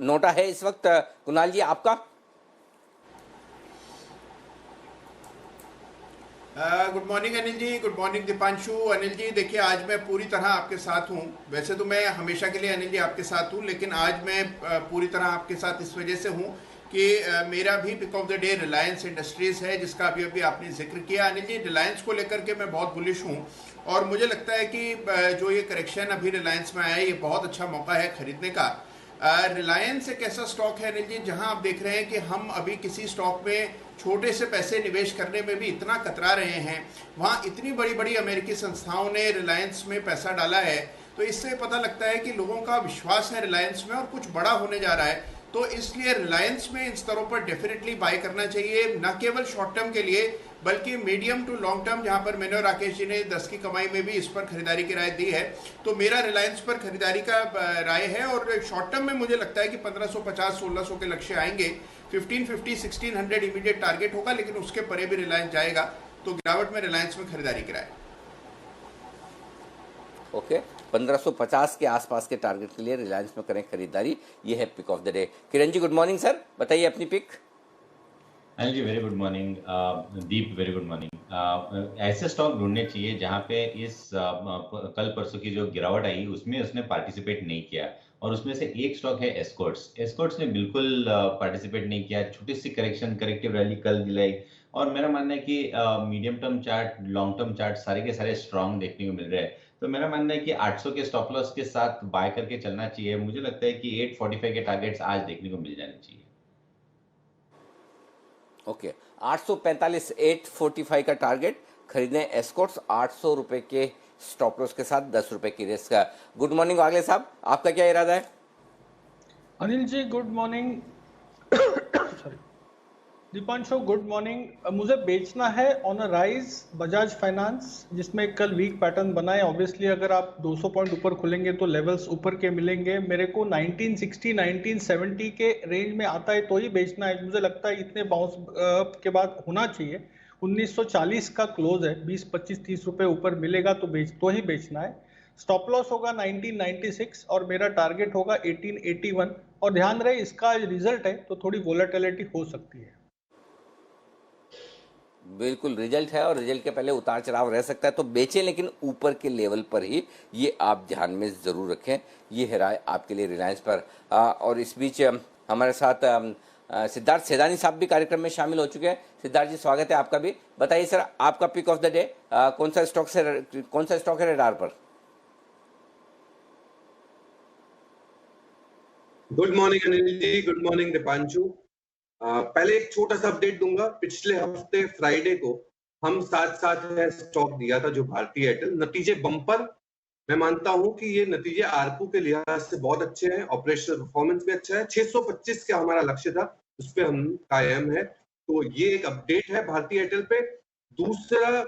नोटा है इस वक्त। कुणाल जी आपका? Good morning Anil ji, good morning Deepanshu. Anil ji देखिए, आज मैं पूरी तरह आपके साथ हूँ। वैसे तो मैं हमेशा के लिए अनिल जी आपके साथ हूँ, लेकिन आज मैं पूरी तरह आपके साथ इस वजह से हूँ कि मेरा भी pick of the day Reliance Industries है, जिसका अभी अभी आपने जिक्र किया। अनिल जी, रिलायंस को लेकर के मैं बहुत बुलिश हूँ और मुझे लगता है कि जो ये करेक्शन अभी रिलायंस में आया है, ये बहुत अच्छा मौका है खरीदने का। रिलायंस एक ऐसा स्टॉक है अनिल जी, जहां आप देख रहे हैं कि हम अभी किसी स्टॉक में छोटे से पैसे निवेश करने में भी इतना कतरा रहे हैं, वहां इतनी बड़ी बड़ी अमेरिकी संस्थाओं ने रिलायंस में पैसा डाला है, तो इससे पता लगता है कि लोगों का विश्वास है रिलायंस में और कुछ बड़ा होने जा रहा है। तो इसलिए रिलायंस में इन स्तरों पर डेफिनेटली बाय करना चाहिए, न केवल शॉर्ट टर्म के लिए बल्कि मीडियम टू लॉन्ग टर्म, जहां पर मैंने और राकेश जी ने 10 की कमाई में भी इस पर खरीदारी की राय दी है। तो मेरा रिलायंस पर खरीदारी का राय है, और शॉर्ट टर्म में मुझे लगता है कि 1550-1600 के लक्ष्य आएंगे। 1550, 1600 इमीडिएट टारगेट होगा, लेकिन उसके परे भी रिलायंस जाएगा। तो गिरावट में रिलायंस में खरीदारी की राय। ओके, 1550 के आसपास के टारगेट के लिए रिलायंस में करें खरीदारी। ये है pick of the day. Kiran ji good morning sir, बताइए अपनी pick. Anil ji very good morning. Deep very good morning. ऐसे स्टॉक ढूंढने चाहिए जहां पे इस कल परसों की जो गिरावट आई उसमें उसने पार्टिसिपेट नहीं किया, और उसमें से एक स्टॉक है एस्कॉर्ट्स। एस्कॉर्ट्स ने बिल्कुल पार्टिसिपेट नहीं किया, छोटी सी करेक्टिव रैली कल दिलाई, और मेरा मानना है कि medium term chart, long term chart सारे के सारे स्ट्रांग देखने को मिल रहे हैं। तो मेरा मानना है कि 800 के स्टॉप लॉस के साथ बाय करके चलना चाहिए। मुझे लगता है कि 845 के टारगेट्स आज देखने को मिल जाने चाहिए। ओके, 845, 845 का टारगेट खरीदें एस्कॉर्ट्स। 800 रुपए के स्टॉप लॉस के साथ 10 रुपए की रिस्क है। गुड मॉर्निंग आगले साहब, आपका क्या इरादा है? Anil ji good morning. Sorry Deepanshu good morning. मुझे बेचना है on a rise Bajaj finance, जिसमें कल वीक पैटर्न बना है। ऑब्वियसली अगर आप 200 पॉइंट ऊपर खुलेंगे तो लेवल्स ऊपर के मिलेंगे। मेरे को 1960 1970 के रेंज में आता है तो ही बेचना है। मुझे लगता है इतने बाउंस के बाद होना चाहिए। 1940 का क्लोज है, 20 25 30 रुपए ऊपर मिलेगा तो ही बेचना है। स्टॉप लॉस होगा 1996 और मेरा टारगेट होगा 1881। और ध्यान रहे इसका रिजल्ट है तो थोड़ी वोलेटिलिटी हो सकती है। बिल्कुल, रिजल्ट है और रिजल्ट के पहले उतार चढ़ाव रह सकता है, तो बेचें लेकिन ऊपर के लेवल पर ही, ये आप ध्यान में ज़रूर रखें। ये है राय आपके लिए रिलायंस पर। और इस बीच हमारे साथ सिद्धार्थ सेदानी साहब भी कार्यक्रम में शामिल हो चुके हैं। सिद्धार्थ जी स्वागत है आपका भी। बताइए सर, आपका पिक ऑफ द डे कौन सा स्टॉक है रडार पर? Good morning Anil ji, good morning Deepanshu. पहले एक छोटा सा अपडेट दूंगा। पिछले हफ्ते फ्राइडे को हम साथ है स्टॉक दिया था जो भारतीय एयरटेल। नतीजे बम्पर। मैं मानता हूं कि ये नतीजे आरपू के लिहाज से बहुत अच्छे हैं, ऑपरेशनल परफॉर्मेंस भी अच्छा है। 625 का हमारा लक्ष्य था, उस पर हम कायम है। तो ये एक अपडेट है भारतीय एयरटेल पे। दूसरा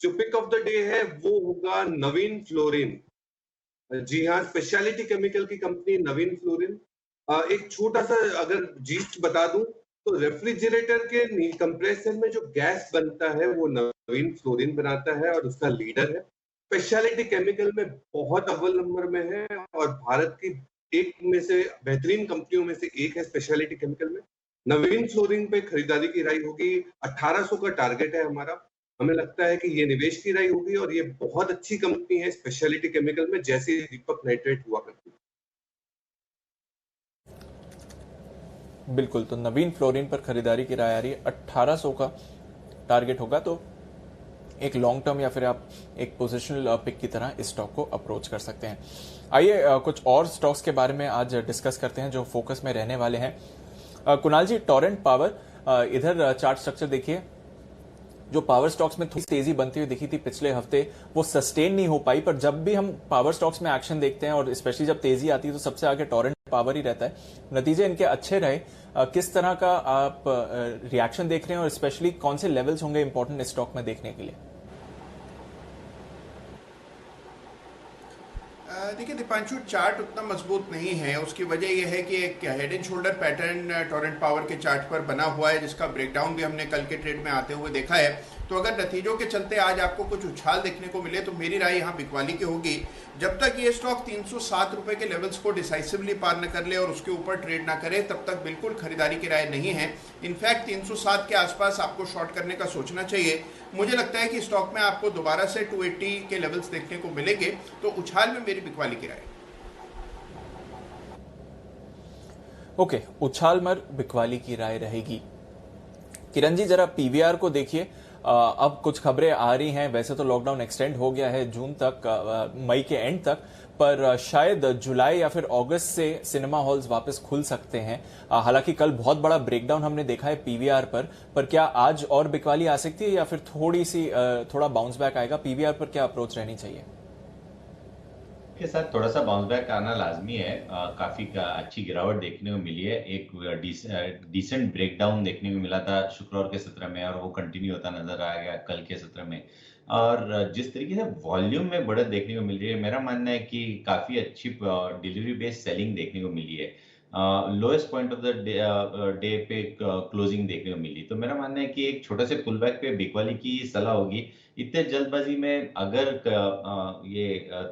जो पिक ऑफ द डे है वो होगा नवीन फ्लोरिन। जी हाँ, स्पेशलिटी केमिकल की कंपनी नवीन फ्लोरिन। एक छोटा सा अगर जीस्ट बता दूं तो रेफ्रिजरेटर के कंप्रेसर में जो गैस बनता है वो नवीन फ्लोरिन बनाता है और उसका लीडर है। स्पेशलिटी केमिकल में बहुत अव्वल नंबर में है और भारत की एक में से बेहतरीन कंपनियों में से एक है स्पेशलिटी केमिकल में। नवीन फ्लोरिन पे खरीदारी की राय होगी। 1800 का टारगेट है हमारा। हमें लगता है कि ये निवेश की राय होगी और ये बहुत अच्छी कंपनी है स्पेशलिटी केमिकल में, जैसे दीपक नाइट्रेट हुआ करती है। बिल्कुल, तो नवीन फ्लोरिन पर खरीदारी की राय आ रही है। 1800 का टारगेट होगा, तो एक लॉन्ग टर्म या फिर आप एक पोजिशनल पिक की तरह इस स्टॉक को अप्रोच कर सकते हैं। आइए कुछ और स्टॉक्स के बारे में आज डिस्कस करते हैं जो फोकस में रहने वाले हैं। कुणाल जी, टोरेंट पावर, इधर चार्ट स्ट्रक्चर देखिए, जो पावर स्टॉक्स में थोड़ी तेजी बनती हुई दिखी थी पिछले हफ्ते, वो सस्टेन नहीं हो पाई। पर जब भी हम पावर स्टॉक्स में एक्शन देखते हैं और स्पेशली जब तेजी आती है तो सबसे आगे टोरेंट पावर ही रहता है। नतीजे इनके अच्छे रहे। किस तरह का आप रिएक्शन देख रहे हैं और स्पेशली कौन से लेवल्स होंगे इंपॉर्टेंट स्टॉक में देखने के लिए? देखिए दीपांशु, चार्ट उतना मजबूत नहीं है। उसकी वजह यह है कि एक head and shoulder pattern Torrent power के चार्ट पर बना हुआ है, जिसका ब्रेकडाउन भी हमने कल के ट्रेड में आते हुए देखा है। तो अगर नतीजों के चलते आज आपको कुछ उछाल देखने को मिले तो मेरी राय यहाँ बिकवाली की होगी। जब तक ये स्टॉक 307 रुपए के लेवल्स को डिसाइसिवली पार न कर ले और उसके ऊपर ट्रेड ना करे, तब तक बिल्कुल खरीदारी की राय नहीं है। इनफैक्ट 307 के आसपास आपको शॉर्ट करने का सोचना चाहिए। मुझे लगता है कि स्टॉक में आपको दोबारा से 280 के लेवल्स देखने को मिलेंगे, तो उछाल में मेरी बिकवाली की राय। ओके, उछाल में बिकवाली की राय रहेगी। किरण जी, जरा पीवीआर को देखिए। अब कुछ खबरें आ रही हैं, वैसे तो लॉकडाउन एक्सटेंड हो गया है जून तक, मई के एंड तक, पर शायद जुलाई या फिर अगस्त से सिनेमा हॉल्स वापस खुल सकते हैं। हालांकि कल बहुत बड़ा ब्रेकडाउन हमने देखा है पीवीआर पर क्या आज और बिकवाली आ सकती है या फिर थोड़ा बाउंस बैक आएगा? पीवीआर पर क्या अप्रोच रहनी चाहिए? के साथ थोड़ा सा बाउंस बैक आना लाजमी है। काफी अच्छी गिरावट देखने को मिली है। एक डिसेंट ब्रेकडाउन देखने को मिला था शुक्रवार के सत्र में और वो कंटिन्यू होता नजर आ गया कल के सत्र में। और जिस तरीके से वॉल्यूम में बढ़त देखने को मिल रही है, मेरा मानना है कि काफी अच्छी डिलीवरी बेस्ड सेलिंग देखने को मिली है। Lowest point of the day पे क्लोजिंग देखने को मिली। तो मेरा मानना है कि एक छोटे से पुल बैक पे बिकवाली की सलाह होगी। इतने जल्दबाजी में अगर ये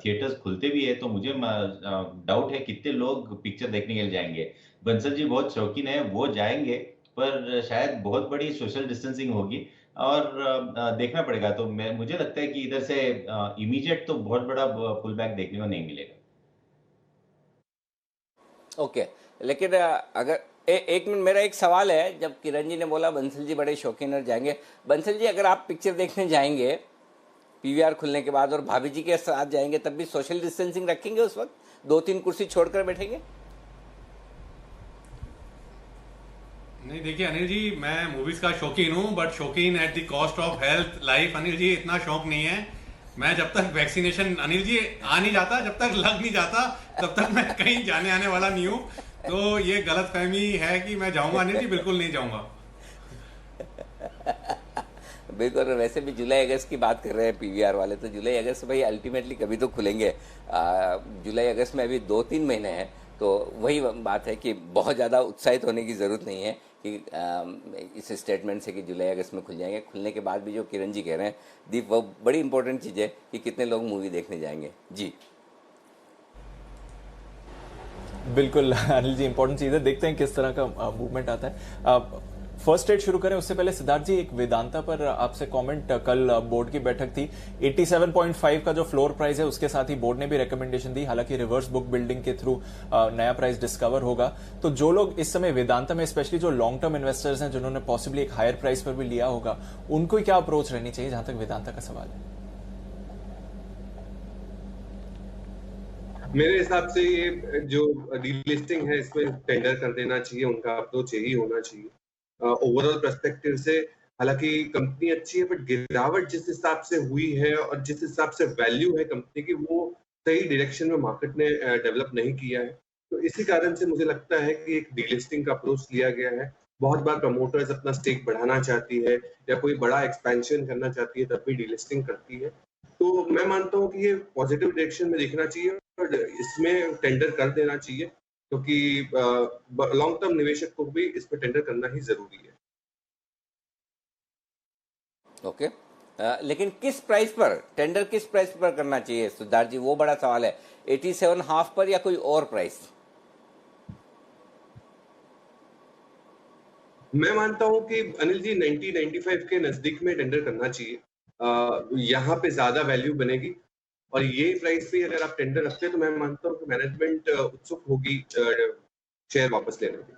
थिएटर्स खुलते भी है तो मुझे डाउट है कितने लोग पिक्चर देखने के लिए जाएंगे। बंसल जी बहुत शौकीन है, वो जाएंगे, पर शायद बहुत बड़ी सोशल डिस्टेंसिंग होगी और देखना पड़ेगा। तो मुझे लगता है कि इधर से इमीडिएट तो बहुत बड़ा पुल बैक देखने को नहीं मिलेगा। ओके, लेकिन अगर एक मिनट, मेरा एक सवाल है। जब किरण जी ने बोला बंसल जी बड़े शौकीन जाएंगे, बंसल जी अगर आप पिक्चर देखने जाएंगे पीवीआर खुलने के बाद और भाभी जी के साथ जाएंगे, तब भी सोशल डिस्टेंसिंग रखेंगे? उस वक्त 2-3 कुर्सी छोड़कर बैठेंगे? नहीं, देखिए अनिल जी, मैं मूवीज का शौकीन हूँ, बट शौकीन at the cost of health life. Anil ji, इतना शौक नहीं है। मैं जब तक वैक्सीनेशन अनिल जी आ नहीं जाता, जब तक लग नहीं जाता, तब तक मैं कहीं जाने आने वाला नहीं हूँ। तो ये गलत फहमी है कि मैं जाऊंगा। अनिल जी, बिल्कुल नहीं जाऊंगा। बिल्कुल। वैसे भी जुलाई अगस्त की बात कर रहे हैं पीवीआर वाले, तो जुलाई अगस्त भाई अल्टीमेटली कभी तो खुलेंगे। जुलाई अगस्त में अभी 2-3 महीने हैं। तो वही बात है कि बहुत ज़्यादा उत्साहित होने की ज़रूरत नहीं है कि इस स्टेटमेंट से कि जुलाई अगस्त में खुल जाएंगे। खुलने के बाद भी जो किरण जी कह रहे हैं दीप, वो बड़ी इंपॉर्टेंट चीज़ है कि कितने लोग मूवी देखने जाएंगे। जी बिल्कुल अनिल जी, इंपॉर्टेंट चीज़ है। देखते हैं किस तरह का मूवमेंट आता है। फर्स्ट ट्रेड शुरू करें उससे पहले सिद्धार्थ जी, एक वेदांता पर आपसे कमेंट। कल बोर्ड की बैठक थी, 87.5 का जो फ्लोर प्राइस है उसके साथ ही बोर्ड ने भी रिकमेंडेशन दी। हालांकि रिवर्स बुक बिल्डिंग के थ्रू नया प्राइस डिस्कवर होगा। तो जो लोग इस समय वेदांता में, स्पेशली जो लॉन्ग टर्म इन्वेस्टर्स हैं जिन्होंने पॉसिबली एक हायर प्राइस पर भी लिया होगा, उनको क्या अप्रोच रहनी चाहिए जहां तक वेदांता का सवाल है? मेरे हिसाब से ये जो डीलिस्टिंग है इसमें टेंडर कर देना चाहिए, उनका अप्रोच यही होना चाहिए। ओवरऑल पर्सपेक्टिव से हालांकि कंपनी अच्छी है, बट गिरावट जिस हिसाब से हुई है और जिस हिसाब से वैल्यू है कंपनी की, वो सही डायरेक्शन में मार्केट ने डेवलप नहीं किया है। तो इसी कारण से मुझे लगता है कि एक डीलिस्टिंग का अप्रोच लिया गया है। बहुत बार प्रमोटर्स अपना स्टेक बढ़ाना चाहती है या कोई बड़ा एक्सपेंशन करना चाहती है, तब भी डीलिस्टिंग करती है। तो मैं मानता हूँ कि ये पॉजिटिव डायरेक्शन में देखना चाहिए और इसमें टेंडर कर देना चाहिए, क्योंकि लॉन्ग टर्म निवेशक को भी इस पर टेंडर करना ही जरूरी है। ओके, लेकिन किस प्राइस पर टेंडर, किस प्राइस पर करना चाहिए सिद्धार्थ जी? वो बड़ा सवाल है। 87.5 पर या कोई और प्राइस? मैं मानता हूं कि अनिल जी 90-95 के नजदीक में टेंडर करना चाहिए। यहाँ पे ज्यादा वैल्यू बनेगी और ये प्राइस पे अगर आप टेंडर रखते हैं तो मैं मानता हूँ कि मैनेजमेंट उत्सुक होगी शेयर वापस लेने की।